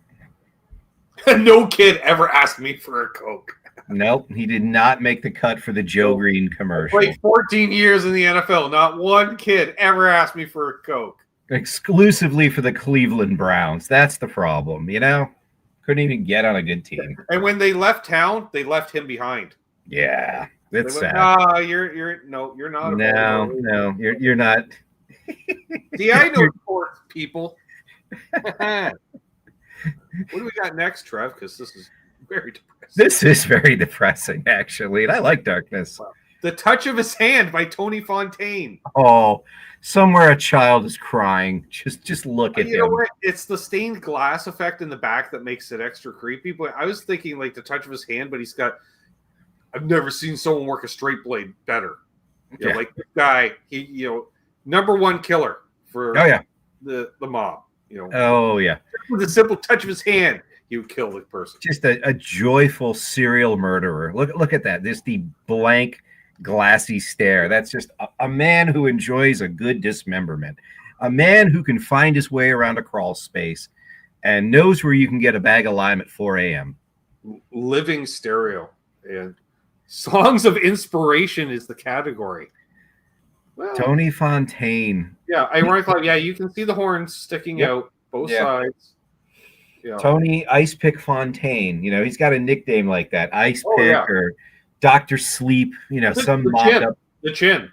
[SPEAKER 1] No kid ever asked me for a Coke.
[SPEAKER 2] Nope, he did not make the cut for the Joe Green commercial.
[SPEAKER 1] Played 14 years in the NFL. Not one kid ever asked me for a Coke.
[SPEAKER 2] Exclusively for the Cleveland Browns. That's the problem, Couldn't even get on a good team.
[SPEAKER 1] And when they left town, they left him behind.
[SPEAKER 2] Yeah, it's sad.
[SPEAKER 1] You're not.
[SPEAKER 2] No, you're not.
[SPEAKER 1] See, I know sports people. What do we got next, Trev? Because this is very depressing.
[SPEAKER 2] This is very depressing, actually, and I like darkness.
[SPEAKER 1] The Touch of His Hand by Tony Fontaine.
[SPEAKER 2] Oh, somewhere a child is crying. Just look at him.
[SPEAKER 1] You know what? It's the stained glass effect in the back that makes it extra creepy. But I was thinking like The Touch of His Hand, but he's got. I've never seen someone work a straight blade better. Like this guy, he number one killer for the mob.
[SPEAKER 2] Oh yeah.
[SPEAKER 1] With a simple touch of his hand, he would kill the person.
[SPEAKER 2] Just a joyful serial murderer. Look at that. This the blank, glassy stare. That's just a man who enjoys a good dismemberment. A man who can find his way around a crawl space and knows where you can get a bag of lime at 4 a.m.
[SPEAKER 1] Living stereo. And songs of inspiration is the category. Well,
[SPEAKER 2] Tony Fontaine.
[SPEAKER 1] Yeah, ironically, you can see the horns sticking out both sides. Yeah.
[SPEAKER 2] Tony Ice Pick Fontaine. He's got a nickname like that. Ice Pick or Dr. Sleep, some mocked up.
[SPEAKER 1] The chin.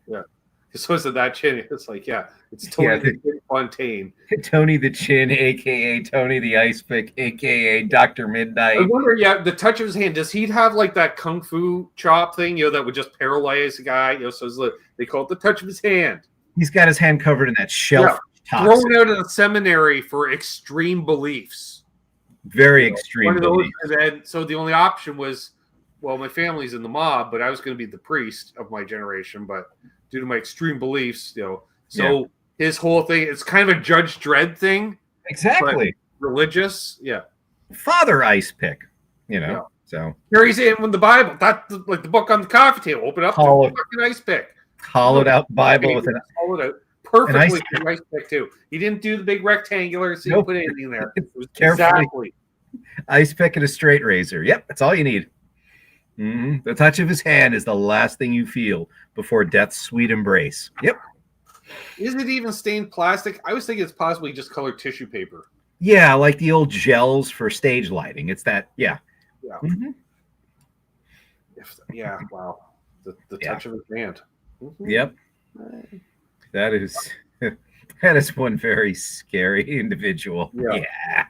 [SPEAKER 1] Yeah. So is it that chin? It's like, it's Tony the Chin Fontaine.
[SPEAKER 2] Tony the Chin, a.k.a. Tony the Ice Pick, a.k.a. Dr. Midnight.
[SPEAKER 1] I wonder, the touch of his hand, does he have like that kung fu chop thing, that would just paralyze a guy? So they call it the touch of his hand.
[SPEAKER 2] He's got his hand covered in that shelf.
[SPEAKER 1] Thrown out of the seminary for extreme beliefs.
[SPEAKER 2] Very extreme beliefs.
[SPEAKER 1] And then, so the only option was, well, my family's in the mob, but I was going to be the priest of my generation, but due to my extreme beliefs, his whole thing, it's kind of a Judge Dredd thing.
[SPEAKER 2] Exactly.
[SPEAKER 1] Religious. Yeah.
[SPEAKER 2] Father Ice Pick, so.
[SPEAKER 1] Carries in with the Bible. That's like the book on the coffee table. Open up the fucking Ice Pick.
[SPEAKER 2] Hollowed out Bible with
[SPEAKER 1] hollowed out. Perfectly Ice Pick too. He didn't do the big rectangular, so you put anything there. It was exactly.
[SPEAKER 2] Ice Pick and a straight razor. Yep, that's all you need. Mm-hmm. The touch of his hand is the last thing you feel before death's sweet embrace. Yep.
[SPEAKER 1] Is it even stained plastic? I was thinking it's possibly just colored tissue paper.
[SPEAKER 2] Yeah, like the old gels for stage lighting. It's that,
[SPEAKER 1] Yeah.
[SPEAKER 2] Mm-hmm.
[SPEAKER 1] Wow. The touch of his hand. Mm-hmm.
[SPEAKER 2] Yep. That is one very scary individual. Yeah.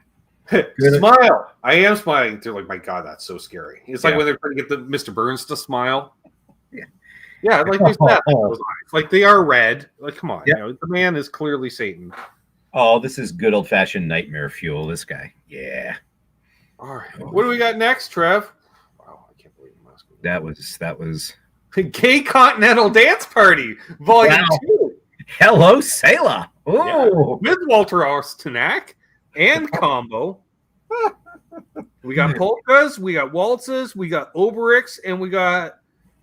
[SPEAKER 1] Smile. I am smiling. They're like, my God, that's so scary. It's like when they're trying to get the Mr. Burns to smile. Yeah, like there's that. Like they are red. Like, come on, the man is clearly Satan.
[SPEAKER 2] Oh, this is good old fashioned nightmare fuel. This guy. Yeah.
[SPEAKER 1] All right. What do we got next, Trev? Wow, I can't believe
[SPEAKER 2] that was
[SPEAKER 1] Gay Continental Dance Party, Volume 2.
[SPEAKER 2] Hello, Sailor. Oh,
[SPEAKER 1] with Walter Ostanak and combo. We got polkas, we got waltzes, we got Obericks, and we got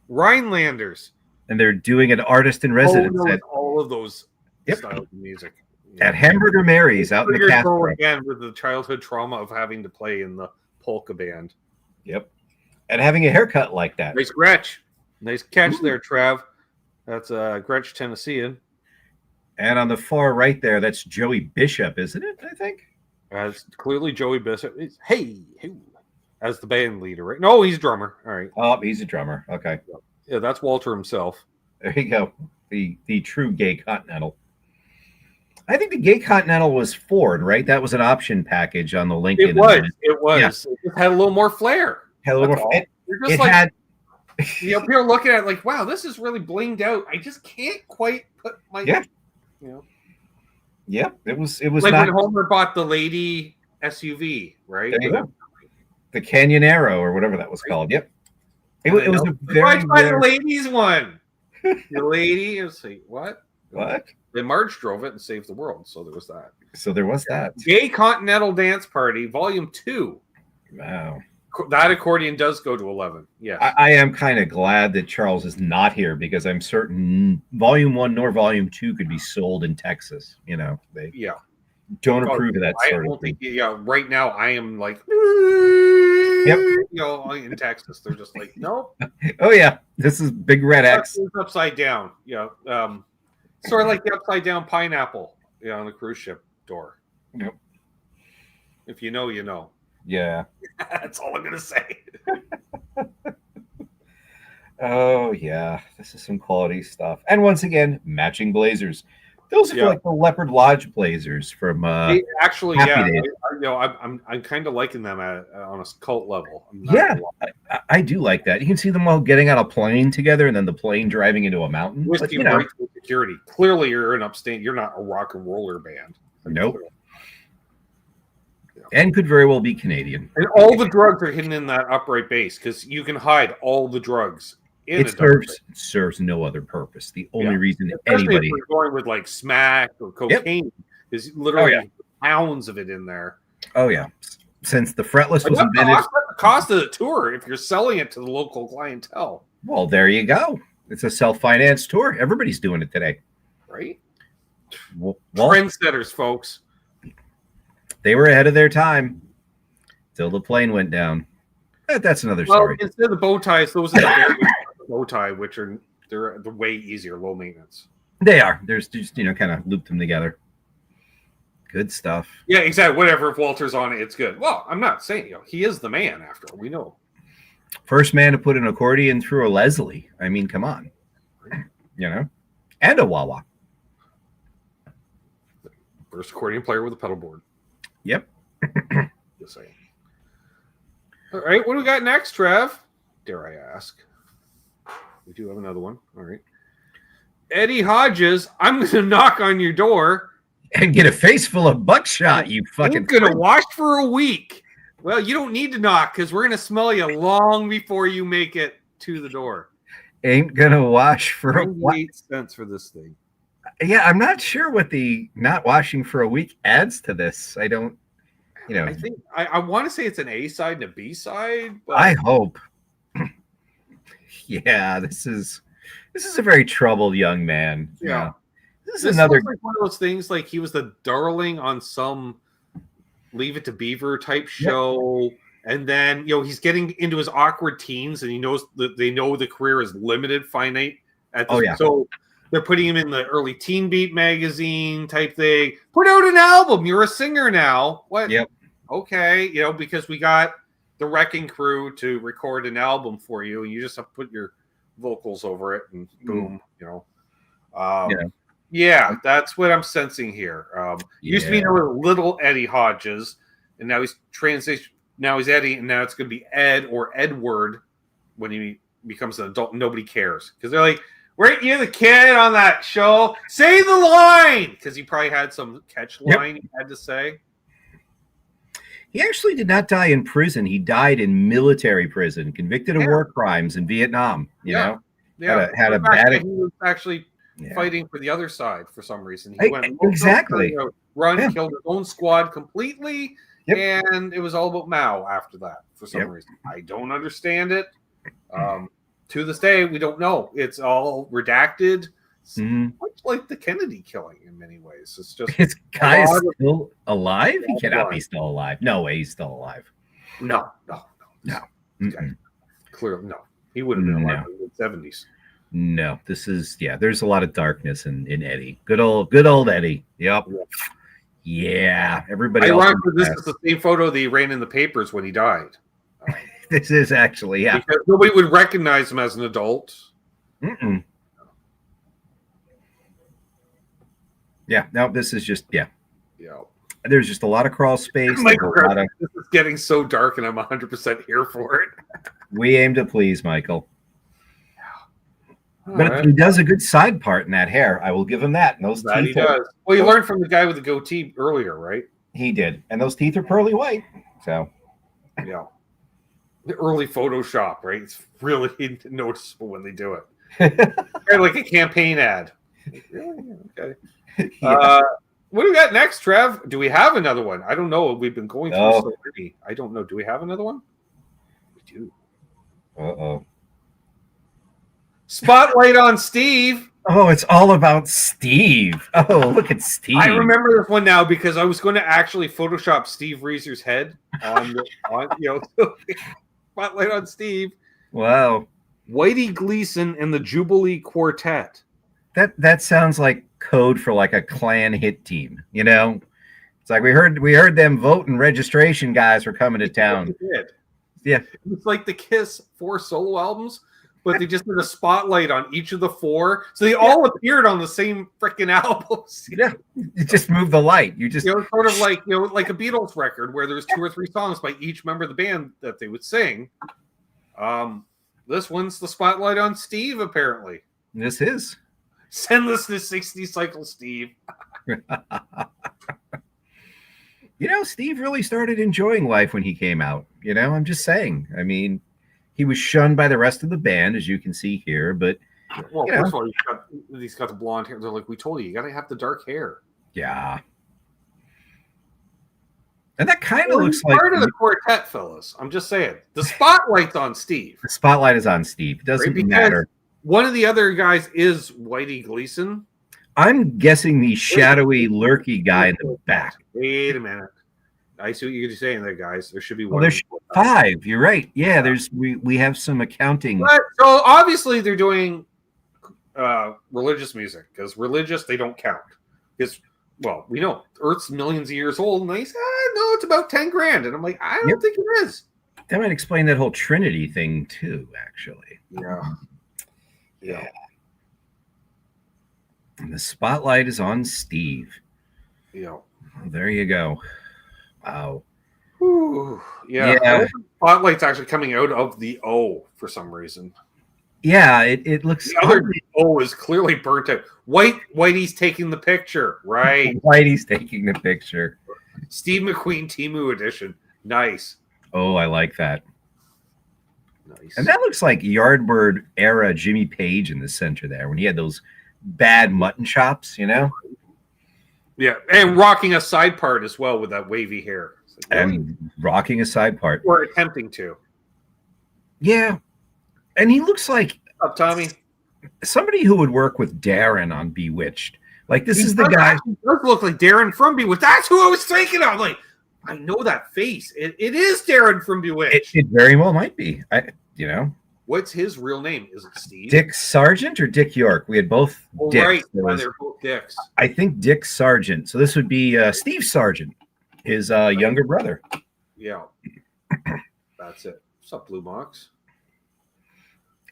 [SPEAKER 1] Rhinelanders.
[SPEAKER 2] And they're doing an artist in residence at
[SPEAKER 1] all of those styles of music.
[SPEAKER 2] At Hamburger Mary's out in the Castro.
[SPEAKER 1] Again, with the childhood trauma of having to play in the polka band.
[SPEAKER 2] Yep. And having a haircut like that.
[SPEAKER 1] Nice Gretsch. Nice catch there, Trav. That's Gretsch, Tennessean.
[SPEAKER 2] And on the far right there, that's Joey Bishop, isn't it? I think.
[SPEAKER 1] It's clearly Joey Bishop. Hey, as the band leader, right? No, he's drummer. All right.
[SPEAKER 2] Oh, he's a drummer. Okay.
[SPEAKER 1] Yeah, that's Walter himself.
[SPEAKER 2] There you go. The true Gay Continental. I think the Gay Continental was Ford, right? That was an option package on the Lincoln.
[SPEAKER 1] It was. Yeah. It had a little more flair.
[SPEAKER 2] Had a little more.
[SPEAKER 1] You're just had. You're looking at it like, wow, this is really blinged out. I just can't quite put my.
[SPEAKER 2] Yeah. Yep, it was
[SPEAKER 1] like
[SPEAKER 2] not
[SPEAKER 1] when Homer bought the lady SUV, right?
[SPEAKER 2] there you go. The Canyonero or whatever that was called. Yep. It was a
[SPEAKER 1] Why'd
[SPEAKER 2] very
[SPEAKER 1] you buy the
[SPEAKER 2] rare.
[SPEAKER 1] ladies one? The lady, it was like, what?
[SPEAKER 2] What?
[SPEAKER 1] Then Marge drove it and saved the world, so there was that.
[SPEAKER 2] So there was that.
[SPEAKER 1] Gay Continental Dance Party, Volume 2.
[SPEAKER 2] Wow.
[SPEAKER 1] That accordion does go to 11. Yes.
[SPEAKER 2] I am kind of glad that Charles is not here because I'm certain Volume 1 nor Volume 2 could be sold in Texas. You know, they don't approve of that sort of thing.
[SPEAKER 1] Right now I am like,
[SPEAKER 2] Yep.
[SPEAKER 1] you know, in Texas, they're just like, nope.
[SPEAKER 2] Oh yeah, this is Big Red X.
[SPEAKER 1] It's upside down. Yeah. Sort of like the upside down pineapple, on the cruise ship door.
[SPEAKER 2] Yep.
[SPEAKER 1] If you know, you know.
[SPEAKER 2] Yeah.
[SPEAKER 1] That's all I'm gonna say.
[SPEAKER 2] Oh yeah, this is some quality stuff. And once again, matching blazers. Those are like the Leopard Lodge blazers from
[SPEAKER 1] actually,
[SPEAKER 2] Happy Days.
[SPEAKER 1] I'm kind of liking them on a cult level.
[SPEAKER 2] I do like that. You can see them all getting on a plane together, and then the plane driving into a mountain.
[SPEAKER 1] Whiskey breaks with security. Clearly, you're an upstate. You're not a rock and roller band.
[SPEAKER 2] Nope. And could very well be Canadian.
[SPEAKER 1] And all the drugs are hidden in that upright base because you can hide all the drugs.
[SPEAKER 2] It serves no other purpose. The only reason anybody
[SPEAKER 1] if we're going with like smack or cocaine is literally pounds of it in there.
[SPEAKER 2] Oh yeah, since the fretless was invented,
[SPEAKER 1] the cost of the tour if you're selling it to the local clientele.
[SPEAKER 2] Well, there you go. It's a self-financed tour. Everybody's doing it today,
[SPEAKER 1] right?
[SPEAKER 2] Well,
[SPEAKER 1] trendsetters, folks.
[SPEAKER 2] They were ahead of their time till the plane went down. That's another story.
[SPEAKER 1] Instead of the bow ties, those are the bow tie, which they're way easier, low maintenance.
[SPEAKER 2] They are. There's just kind of loop them together. Good stuff.
[SPEAKER 1] Yeah, exactly. Whatever. If Walter's on it, it's good. Well, I'm not saying he is the man. After all, we know.
[SPEAKER 2] First man to put an accordion through a Leslie. I mean, come on. And a wah-wah.
[SPEAKER 1] First accordion player with a pedal board.
[SPEAKER 2] Yep.
[SPEAKER 1] Just saying. All right, what do we got next, Trev? Dare I ask? We do have another one. All right. Eddie Hodges, I'm going to knock on your door.
[SPEAKER 2] And get a face full of buckshot, you fucking...
[SPEAKER 1] I'm going to wash for a week. Well, you don't need to knock because we're going to smell you long before you make it to the door.
[SPEAKER 2] Ain't going to wash for a week.
[SPEAKER 1] 98 cents for this thing.
[SPEAKER 2] Yeah, I'm not sure what the not washing for a week adds to this. I don't...
[SPEAKER 1] I think I want to say it's an A side and a B side. But...
[SPEAKER 2] I hope. Yeah, this is a very troubled young man.
[SPEAKER 1] Yeah,
[SPEAKER 2] this is another
[SPEAKER 1] like one of those things. Like he was the darling on some Leave It to Beaver type show, and then he's getting into his awkward teens, and he knows that they know the career is limited, finite. So they're putting him in the early Teen Beat magazine type thing. Put out an album. You're a singer now. What?
[SPEAKER 2] Yep.
[SPEAKER 1] Okay, because we got the Wrecking Crew to record an album for you, and you just have to put your vocals over it, and boom, Yeah, that's what I'm sensing here. Used to be known as Little Eddie Hodges, and now he's transitioned. Now he's Eddie, and now it's going to be Ed or Edward when he becomes an adult. Nobody cares because they're like, weren't you the kid on that show? Say the line! Because he probably had some catch line he had to say.
[SPEAKER 2] He actually did not die in prison. He died in military prison, convicted of war crimes in Vietnam. You know? Had a bad...
[SPEAKER 1] He was actually fighting for the other side for some reason. He went killed his own squad completely, and it was all about Mao after that for some reason. I don't understand it. To this day, we don't know. It's all redacted. Much like the Kennedy killing in many ways. It's just
[SPEAKER 2] this guy is still alive? He cannot be still alive. No way he's still alive.
[SPEAKER 1] No. Clearly, no. He would have been alive in the 70s.
[SPEAKER 2] No, this is there's a lot of darkness in Eddie. Good old Eddie. Yep. Yeah. Everybody else.
[SPEAKER 1] This is the same photo that he ran in the papers when he died.
[SPEAKER 2] This is actually,
[SPEAKER 1] because nobody would recognize him as an adult.
[SPEAKER 2] Yeah, no, this is just, There's just a lot of crawl space.
[SPEAKER 1] This is getting so dark, and I'm 100% here for it.
[SPEAKER 2] We aim to please, Michael. But he does a good side part in that hair. I will give him that. And those
[SPEAKER 1] That he
[SPEAKER 2] teeth
[SPEAKER 1] does. Well, you learned from the guy with the goatee earlier, right?
[SPEAKER 2] He did. And those teeth are pearly white. So,
[SPEAKER 1] yeah. The early Photoshop, right? It's really noticeable when they do it. Like a campaign ad. Really? Okay. Yeah. What do we got next, Trev? Do we have another one? I don't know. We've been going through so many. I don't know. Do we have another one? We do.
[SPEAKER 2] Uh-oh.
[SPEAKER 1] Spotlight on Steve.
[SPEAKER 2] Oh, it's all about Steve. Oh, look at Steve.
[SPEAKER 1] I remember this one now because I was going to actually Photoshop Steve Reeser's head on Spotlight on Steve.
[SPEAKER 2] Wow.
[SPEAKER 1] Whitey Gleason and the Jubilee Quartet.
[SPEAKER 2] That sounds like code for like a Klan hit team, you know? It's like we heard them vote and registration guys were coming to town. Yeah.
[SPEAKER 1] It's like the Kiss 4 solo albums, but they just did a spotlight on each of the 4. So they all appeared on the same freaking albums.
[SPEAKER 2] Yeah. You just move the light. You just
[SPEAKER 1] sort of like like a Beatles record where there's 2 or 3 songs by each member of the band that they would sing. This one's the Spotlight on Steve, apparently.
[SPEAKER 2] This is.
[SPEAKER 1] Send this to 60 Cycle Steve.
[SPEAKER 2] Steve really started enjoying life when he came out. I'm just saying. I mean, he was shunned by the rest of the band, as you can see here. But
[SPEAKER 1] well, first of all, he's got the blonde hair. They're like, we told you got to have the dark hair.
[SPEAKER 2] Yeah. And that kind of looks like
[SPEAKER 1] part of the quartet, fellas. I'm just saying. The spotlight's on Steve.
[SPEAKER 2] The spotlight is on Steve. It doesn't matter.
[SPEAKER 1] One of the other guys is Whitey Gleason.
[SPEAKER 2] I'm guessing the shadowy, lurky guy in the back.
[SPEAKER 1] Wait a minute. I see what you're saying there, guys. There should be one.
[SPEAKER 2] There's 5. You're right. Yeah, we have some accounting.
[SPEAKER 1] But, so obviously they're doing religious music because religious they don't count. Because we know Earth's millions of years old, and they say, no, it's about 10 grand, and I'm like, I don't think it is.
[SPEAKER 2] That might explain that whole Trinity thing too, actually.
[SPEAKER 1] Yeah.
[SPEAKER 2] And the spotlight is on Steve.
[SPEAKER 1] Yeah.
[SPEAKER 2] Well, there you go. Wow.
[SPEAKER 1] Whew. Yeah. The spotlight's actually coming out of the O for some reason.
[SPEAKER 2] Yeah, it looks.
[SPEAKER 1] The other O is clearly burnt out. Whitey's taking the picture, right?
[SPEAKER 2] Whitey's taking the picture.
[SPEAKER 1] Steve McQueen Temu edition. Nice.
[SPEAKER 2] Oh, I like that.
[SPEAKER 1] Nice.
[SPEAKER 2] And that looks like Yardbird era Jimmy Page in the center there when he had those bad mutton chops,
[SPEAKER 1] Yeah, and rocking a side part as well with that wavy hair.
[SPEAKER 2] And rocking a side part.
[SPEAKER 1] Or attempting to.
[SPEAKER 2] Yeah. And he looks like
[SPEAKER 1] up, Tommy.
[SPEAKER 2] Somebody who would work with Darren on Bewitched. Like this is the guy.
[SPEAKER 1] He does look like Darren from Bewitched. That's who I was thinking of. Like, I know that face. It is Darren from Bewitched.
[SPEAKER 2] It very well might be.
[SPEAKER 1] What's his real name? Is it Steve?
[SPEAKER 2] Dick Sargent or Dick York? We had both Dicks.
[SPEAKER 1] Right. They're both Dicks.
[SPEAKER 2] I think Dick Sargent. So this would be Steve Sargent, his younger brother.
[SPEAKER 1] Yeah. That's it. What's up, Blue Box?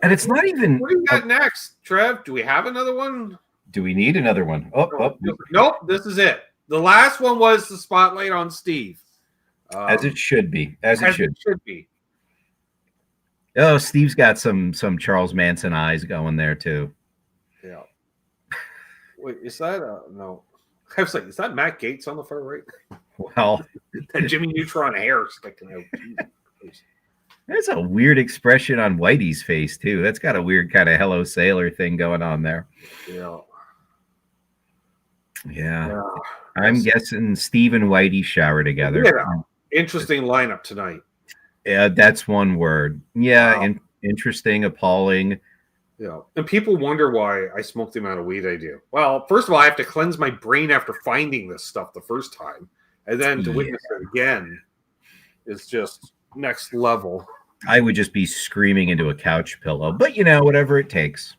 [SPEAKER 2] And it's not even.
[SPEAKER 1] What do we got next, Trev? Do we have another one?
[SPEAKER 2] Do we need another one?
[SPEAKER 1] Nope, this is it. The last one was the spotlight on Steve.
[SPEAKER 2] As it should be. As it should
[SPEAKER 1] be.
[SPEAKER 2] Oh, Steve's got some Charles Manson eyes going there too.
[SPEAKER 1] Yeah. Wait, is that no? I was like, is that Matt Gates on the far right?
[SPEAKER 2] Well,
[SPEAKER 1] that Jimmy Neutron hair sticking out.
[SPEAKER 2] There's a weird expression on Whitey's face too. That's got a weird kind of Hello Sailor thing going on there. Yeah. I'm guessing Steve and Whitey shower together.
[SPEAKER 1] Yeah. Interesting lineup tonight.
[SPEAKER 2] Yeah, that's one word. Yeah, interesting, appalling.
[SPEAKER 1] Yeah. And people wonder why I smoke the amount of weed I do. Well, first of all, I have to cleanse my brain after finding this stuff the first time. And then to witness it again is just next level.
[SPEAKER 2] I would just be screaming into a couch pillow. But, whatever it takes.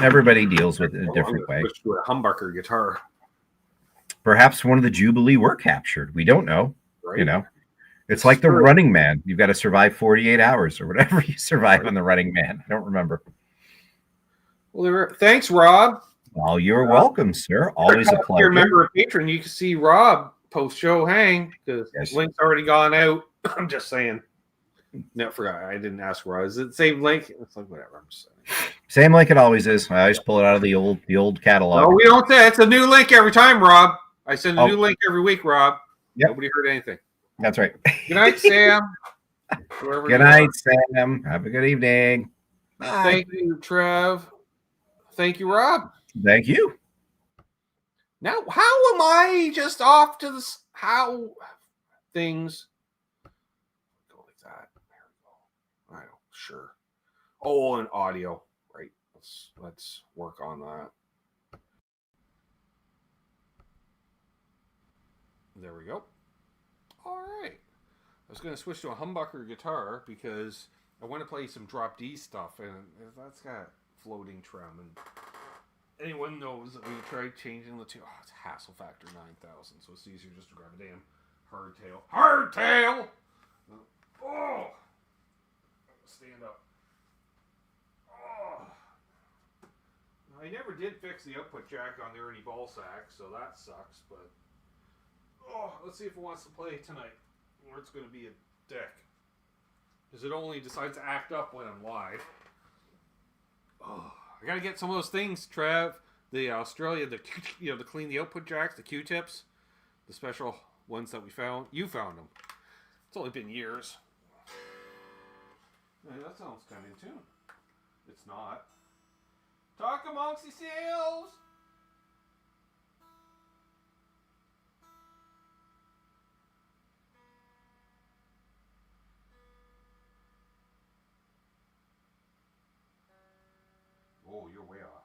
[SPEAKER 2] Everybody deals with it in a different way.
[SPEAKER 1] Switch to a humbucker guitar.
[SPEAKER 2] Perhaps one of the Jubilee were captured. We don't know.
[SPEAKER 1] Right.
[SPEAKER 2] It's like the Running Man. You've got to survive 48 hours or whatever you survive on the Running Man. I don't remember.
[SPEAKER 1] Well, thanks, Rob.
[SPEAKER 2] Well, you're welcome, sir. Always a pleasure.
[SPEAKER 1] If you're a member of Patreon, you can see Rob post-show hang because link's already gone out. I'm just saying. No, I forgot. I didn't ask Rob. Is it the same link? It's like whatever. I'm just saying.
[SPEAKER 2] Same like it always is. I always pull it out of the old catalog.
[SPEAKER 1] No, we don't say it's a new link every time, Rob. I send a
[SPEAKER 2] Oh.
[SPEAKER 1] new link every week, Rob.
[SPEAKER 2] Yep.
[SPEAKER 1] Nobody heard anything.
[SPEAKER 2] That's right.
[SPEAKER 1] Good night, Sam.
[SPEAKER 2] Good night, Sam. Have a good evening. Bye.
[SPEAKER 1] Thank you, Trev. Thank you, Rob.
[SPEAKER 2] Thank you.
[SPEAKER 1] Now, how am I just off to this? How things go like that? There we go. I don't sure. Oh, and audio. Right. Let's work on that. There we go. All right. I was going to switch to a humbucker guitar because I want to play some drop D stuff, and that's got floating trem. And anyone knows that we tried changing the two. Oh, it's hassle factor 9,000, so it's easier just to grab a damn hardtail. Hardtail! Oh! Stand up. Oh! I never did fix the output jack on the Ernie ball sack, so that sucks, but oh, let's see if it wants to play tonight, or it's going to be a deck. Because it only decides to act up when I'm live. Oh, I got to get some of those things, Trev. The Australia, to clean the output jacks, the Q-tips, the special ones that we found. You found them. It's only been years. Hey, that sounds kind of in tune. It's not. Talk amongst yourselves. Oh, you're way off.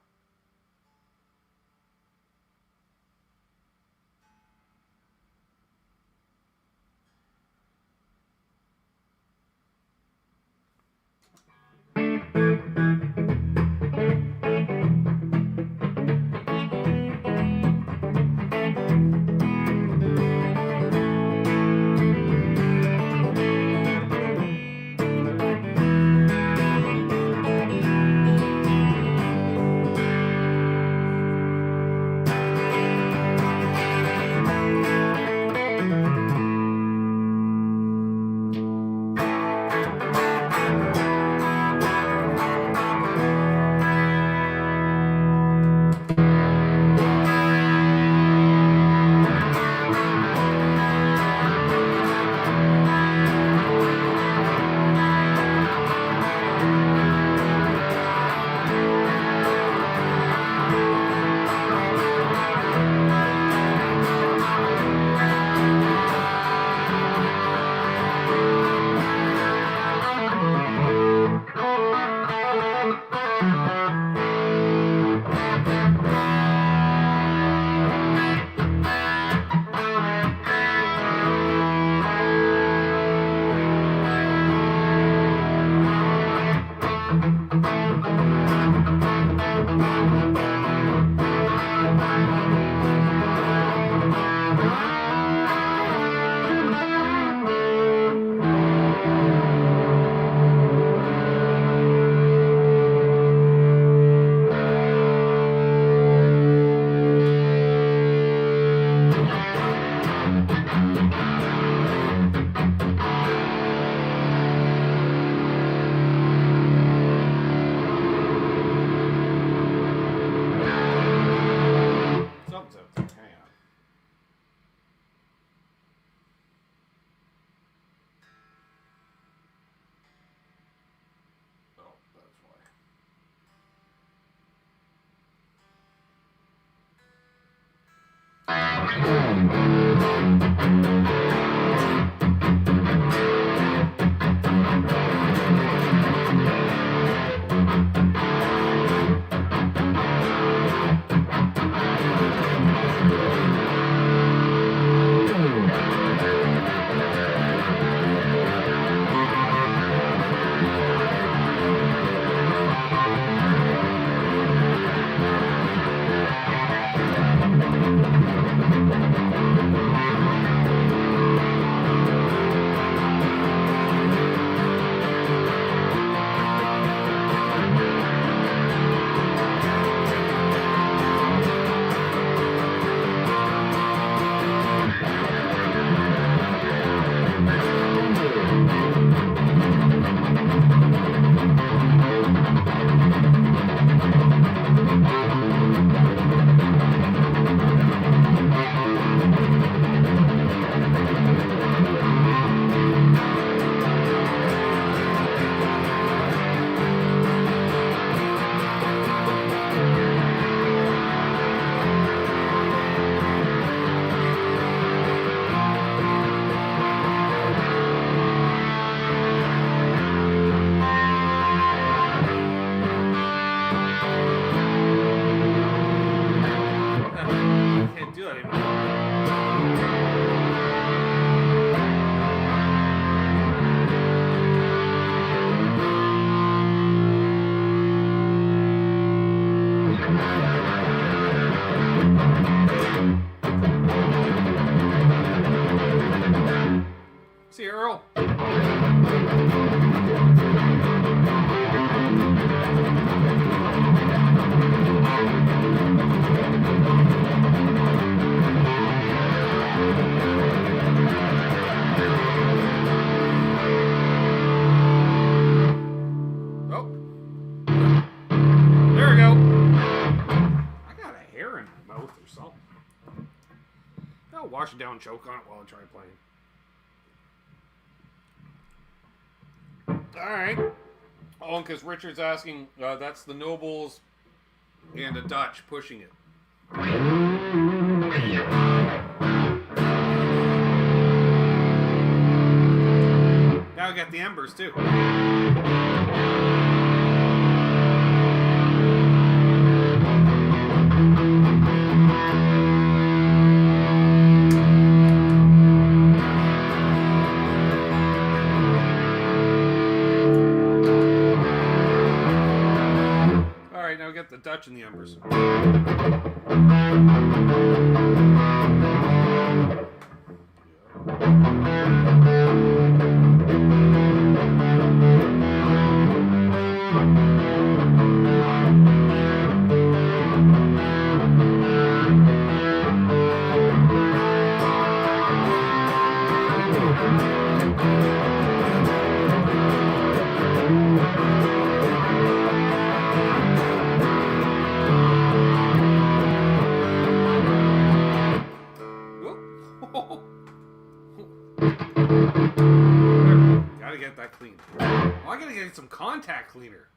[SPEAKER 1] wash it down, choke on it while I try playing. Alright. Oh, because Richard's asking, that's the Nobles and a Dutch pushing it. Now I got the Embers too. Alright, now we got the Dutch and the Embers. Gotta get that clean. Oh, I gotta get some contact cleaner.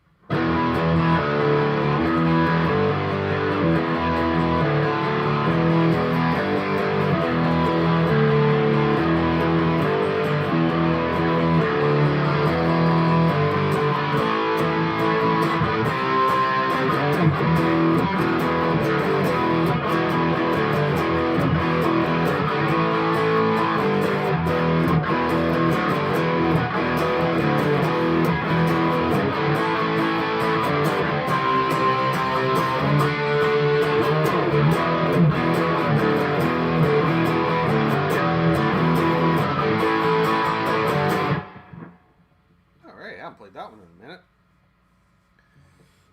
[SPEAKER 1] Played that one in a minute.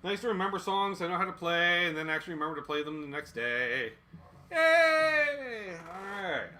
[SPEAKER 1] Nice to remember songs I know how to play and then actually remember to play them the next day. Yay! Alright.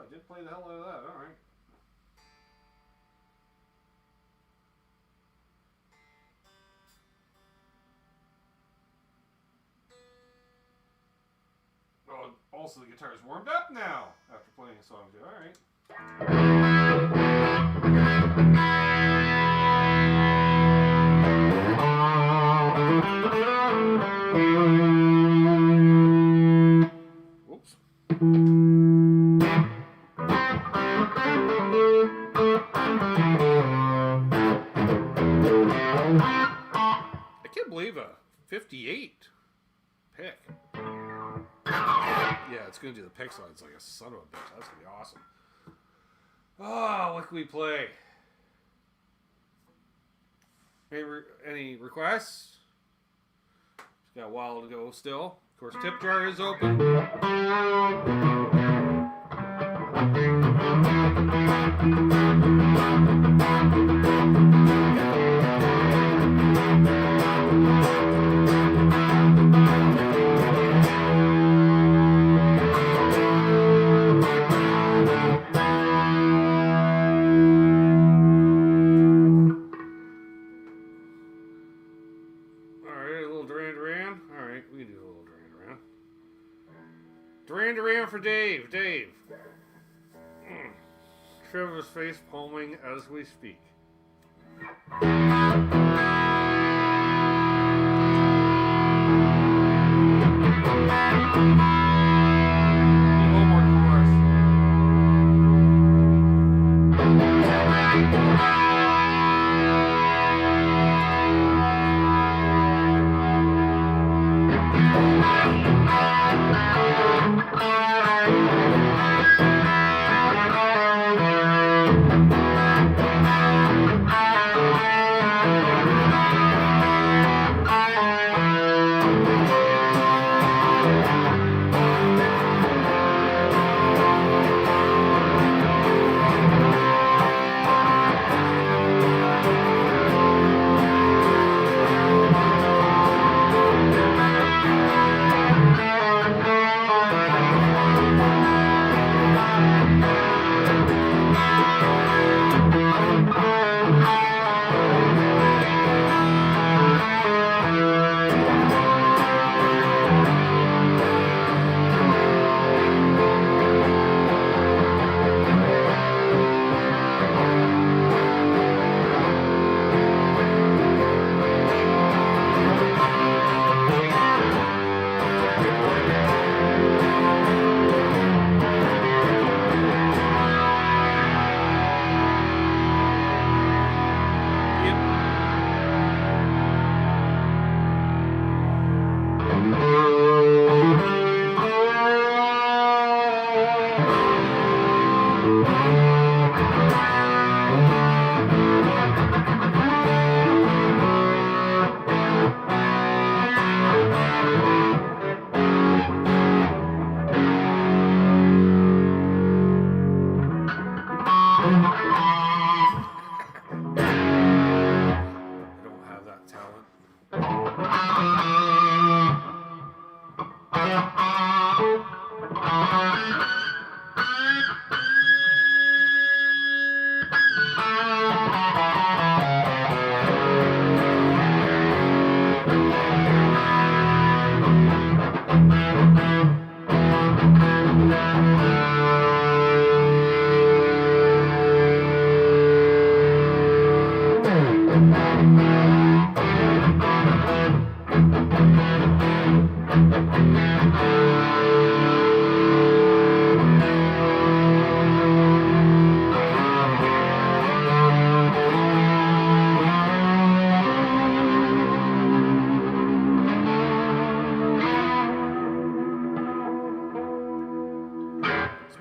[SPEAKER 1] I did play the hell out of that. All right. Oh, also the guitar's warmed up now after playing a song too. All right. Whoops. I can't believe a 58 pick. Yeah, it's going to do the pick slides like a son of a bitch. That's going to be awesome. Oh, what can we play? Any requests? It's got a while to go still. Of course, tip jar is open. Duran for Dave. Dave. Trevor's face palming as we speak.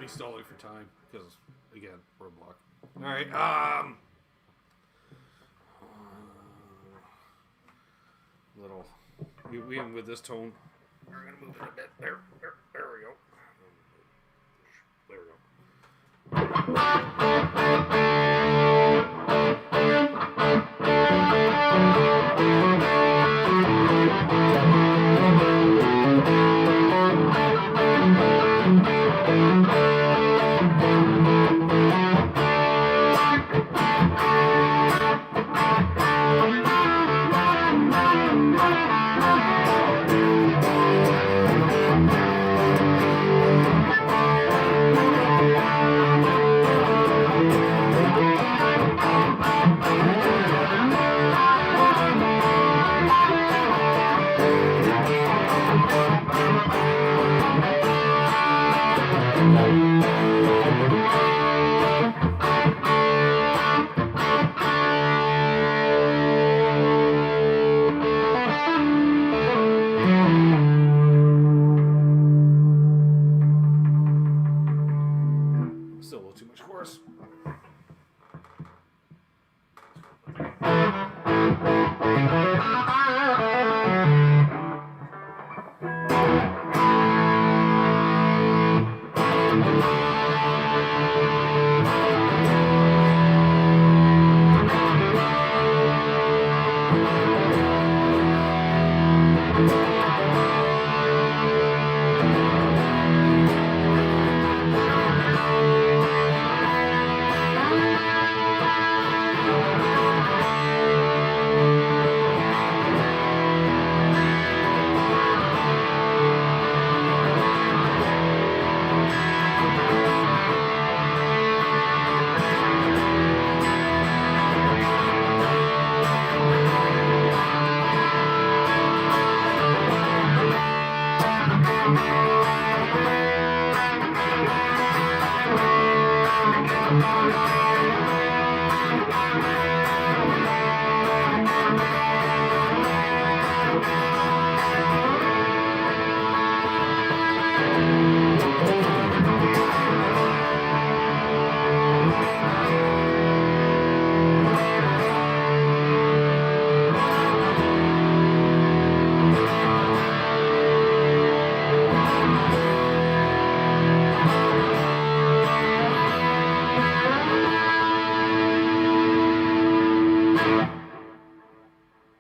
[SPEAKER 1] Stalling for time because again roadblock. All right, little even with this tone, we're gonna move it a bit. There we go. There we go. Still a little too much chorus.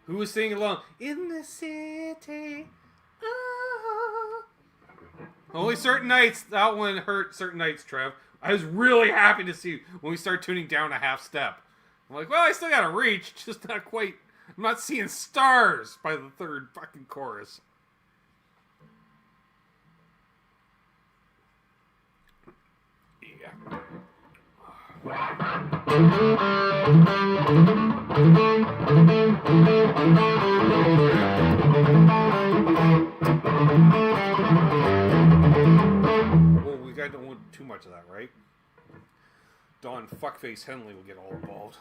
[SPEAKER 1] Who was singing along? In the city. Ah. Only certain nights. That one hurt certain nights, Trev. I was really happy to see when we start tuning down a half step. I'm like, well, I still got to reach. Just not quite. I'm not seeing stars by the third fucking chorus. Yeah. Well, we got don't want too much of that, right? Don Fuckface Henley will get all involved.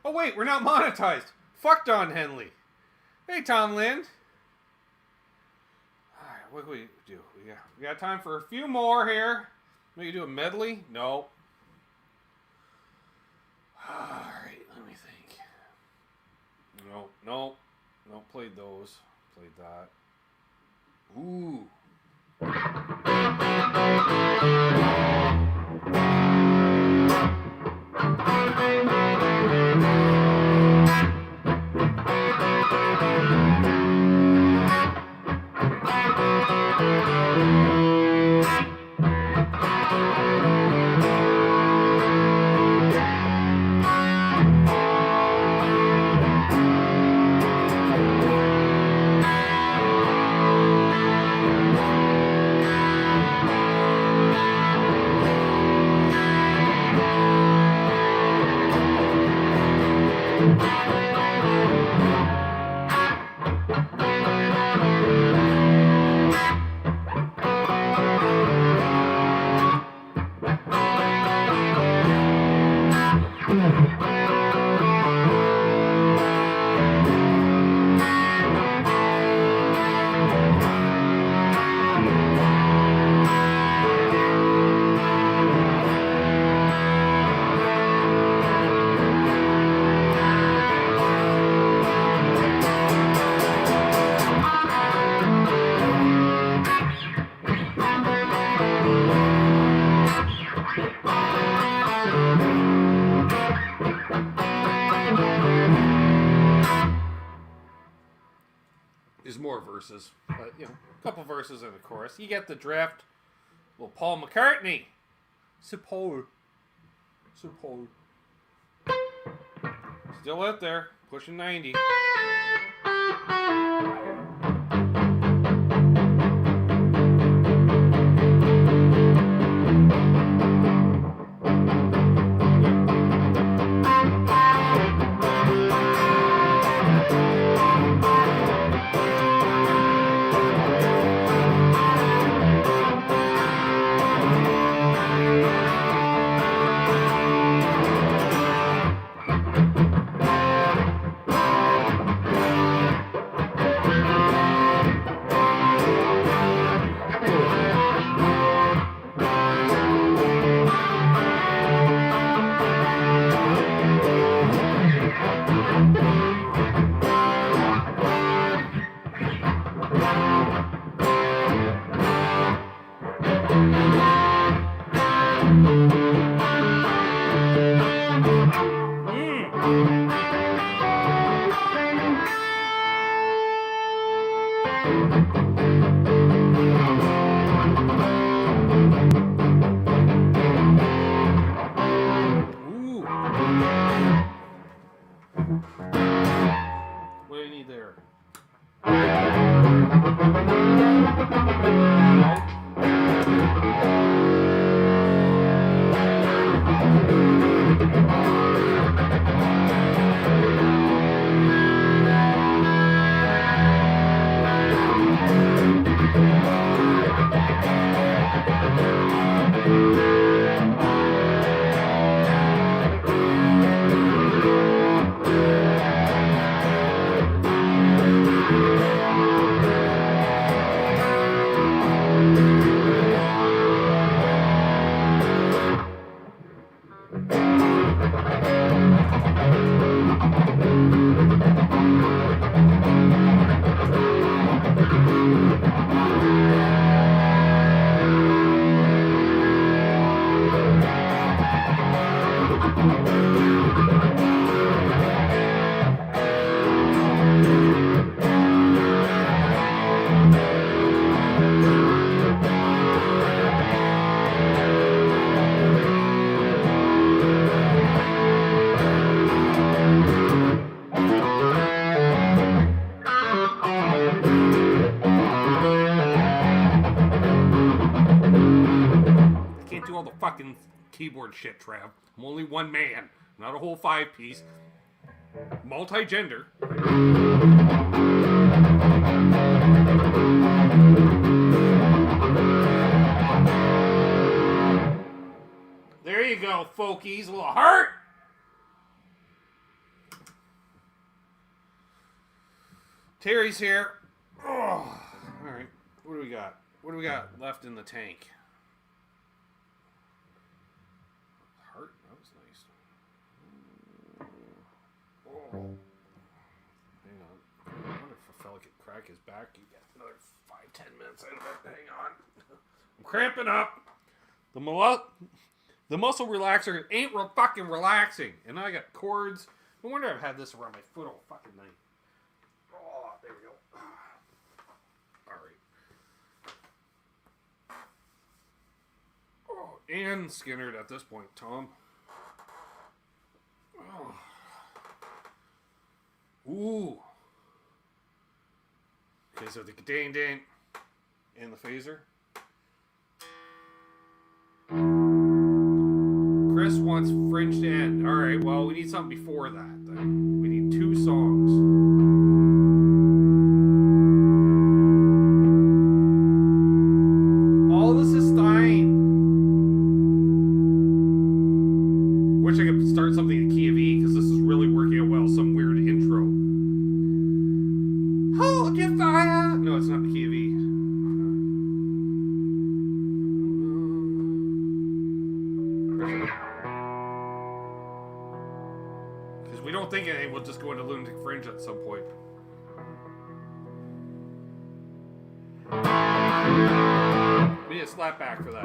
[SPEAKER 1] Oh wait, we're not monetized. Fuck Don Henley. Hey, Tom Lind. Alright, what do we do? We got time for a few more here. Maybe do a medley? No. Alright, let me think. No, played those. Played that. Ooh. There's more verses, but a couple verses in the chorus. You get the drift. Well, Paul McCartney. Support. Still out there, pushing 90. can't do all the fucking keyboard shit, Trev. I'm only one man, not a whole 5-piece. Multi-gender. There you go, folkies. A little heart. Terry's here. Oh, all right. What do we got? What do we got left in the tank? Heart? That was nice. Oh. Hang on. I wonder if a fella could crack his back. You get another 5-10 minutes out of it. Hang on. I'm cramping up. The muscle relaxer ain't fucking relaxing. And I got cords. No wonder I've had this around my foot all fucking night. Oh, there we go. All right. Oh, and Skinnered at this point, Tom. Oh. Ooh. Okay, so the dang and the phaser. Chris wants Fringed End. Alright, well, we need something before that, then. We need 2 songs. All this is fine. Wish I could start something in key of E, because this is really working out well. Some weird intro. Hold your fire! No, it's not the key of E. We don't think anything, we'll just go into Lunatic Fringe at some point. We need a slap back for that.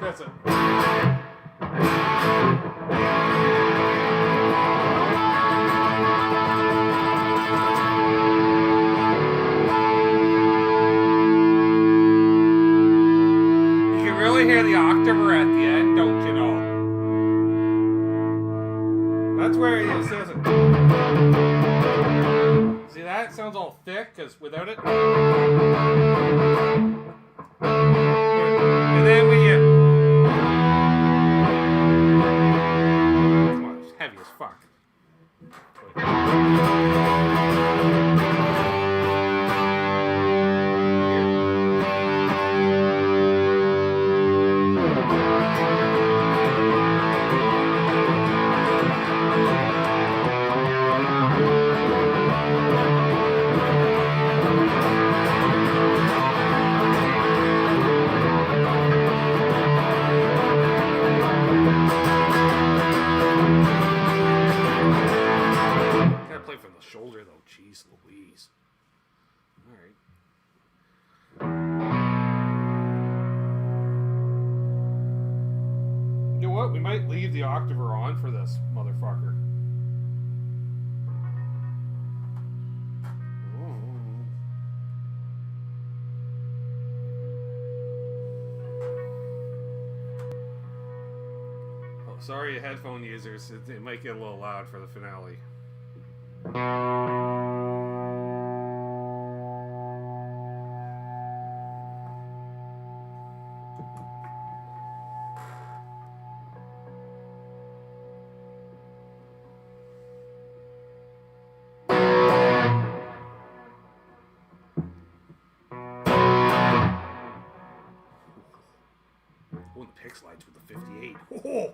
[SPEAKER 1] That's it. You can really hear the octaver at the end, don't you know? That's where it says it. See that? It sounds all thick, because without it... And then when you... Come on, it's heavy as fuck. Shoulder though, jeez Louise. Alright. You know what? We might leave the octaver on for this motherfucker. Sorry, headphone users. It might get a little loud for the finale. Oh, the Pix lights with the 58. Oh!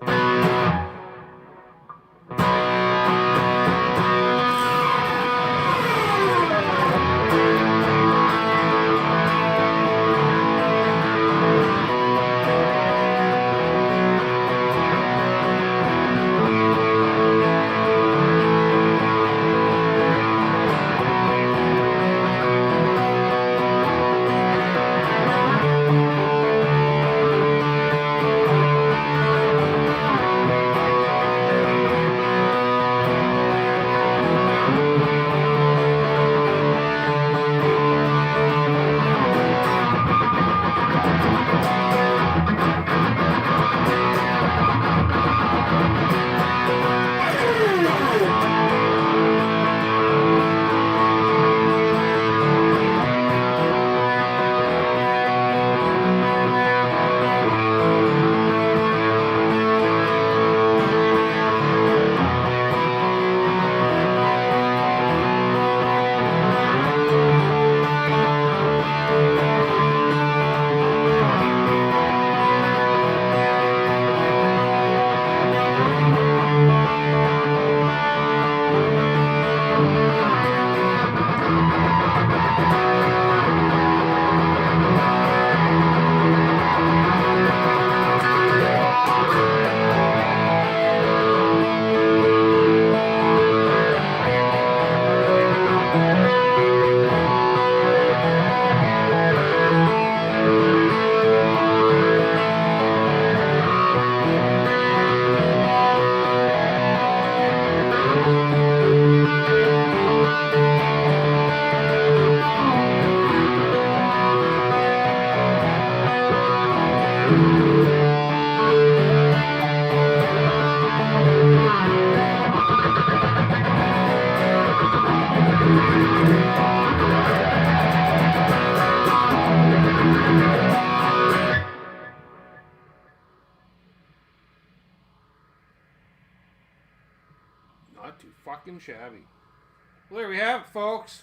[SPEAKER 1] Not too fucking shabby. Well, there we have it, folks.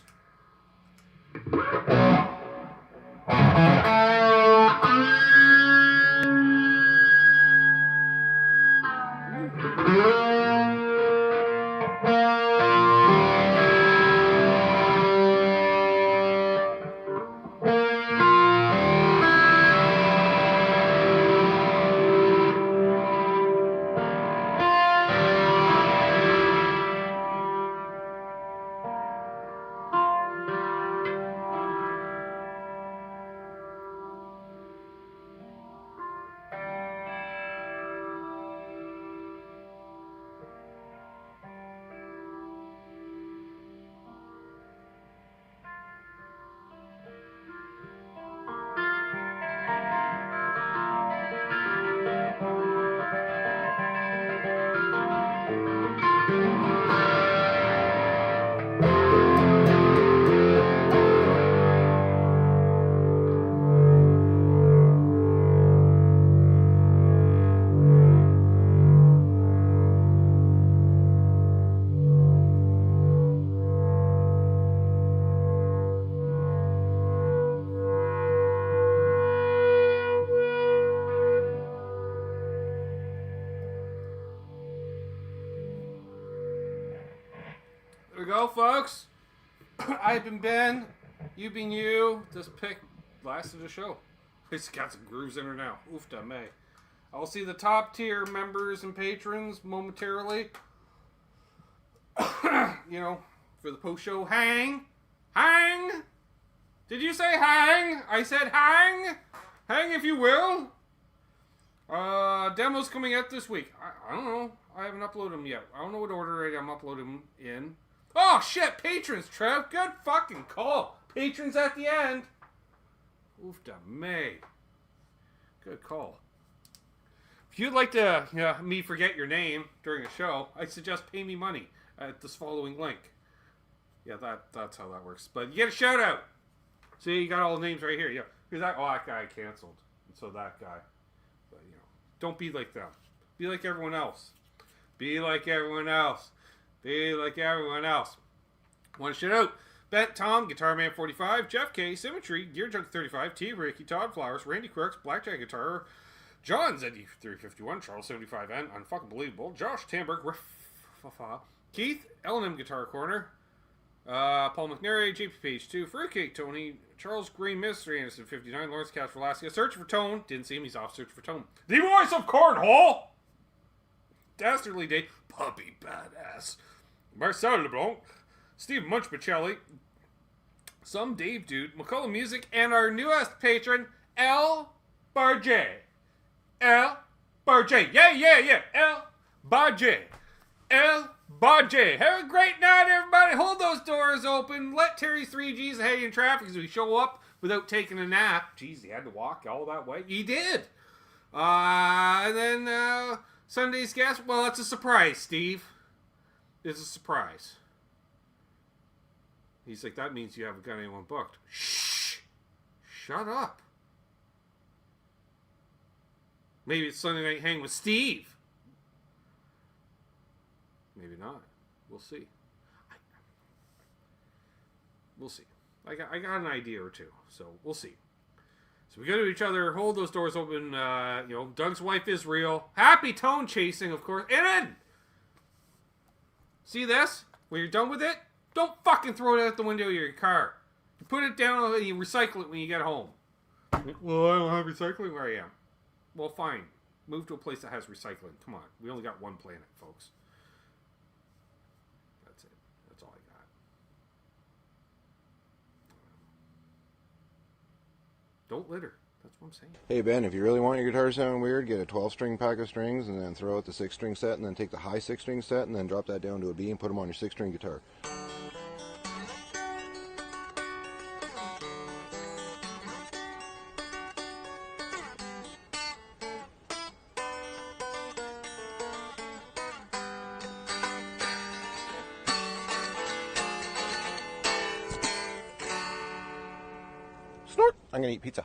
[SPEAKER 1] There we go, folks. I've been Ben. You've been you. This pick lasted the show. It's got some grooves in her now. Oof da may. I'll see the top tier members and patrons momentarily. You know, for the post show hang. Hang! Did you say hang? I said hang! Hang if you will. Demos coming out this week. I don't know. I haven't uploaded them yet. I don't know what order I'm uploading them in. Oh, shit. Patrons, Trev. Good fucking call. Patrons at the end. Oof da may. Good call. If you'd like to me forget your name during a show, I suggest pay me money at this following link. Yeah, that's how that works. But you get a shout out. See, you got all the names right here. Yeah, who's that? Oh, that guy canceled. And so that guy. But don't be like them. Be like everyone else. Be like everyone else. Be like everyone else. Want to shout out Bent Tom, Guitar Man 45, Jeff K, Symmetry, Gear Junk 35, T Ricky, Todd Flowers, Randy Crooks, Blackjack Guitar, John ZD351, Charles 75N, Unfucking Believable, Josh Tamberg, Keith, L&M Guitar Corner, Paul McNary, JP Page 2, Fruitcake Tony, Charles Green Mystery, Anderson 59, Lawrence Cash Velasquez, Search for Tone, didn't see him, he's off Search for Tone. The Voice of Cornhole! Dastardly Day, Puppy Badass, Marcel LeBlanc, Steve Munchmichelli, Some Dave Dude, McCullough Music, and our newest patron, L. Barjay. L. Barjay. Yeah. L. Barjay. L. Barjay. Have a great night, everybody. Hold those doors open. Let Terry 3Gs ahead in traffic as we show up without taking a nap. Jeez, he had to walk all that way. He did. And then Sunday's guest. Well, it's a surprise, Steve. It's a surprise. He's like, that means you haven't got anyone booked. Shh. Shut up. Maybe it's Sunday Night Hang with Steve. Maybe not. We'll see. We'll see. I got an idea or two, so we'll see. So we go to each other, hold those doors open. Doug's wife is real. Happy tone chasing, of course. And then, see this? When you're done with it, don't fucking throw it out the window of your car. You put it down and you recycle it when you get home. Well, I don't have recycling where I am. Well, fine. Move to a place that has recycling. Come on. We only got one planet, folks. That's it. That's all I got. Don't litter. That's what I'm saying.
[SPEAKER 3] Hey Ben, if you really want your guitar to sound weird, get a 12-string pack of strings and then throw out the 6-string set and then take the high 6-string set and then drop that down to a B and put them on your 6-string guitar. Snort! I'm gonna eat pizza.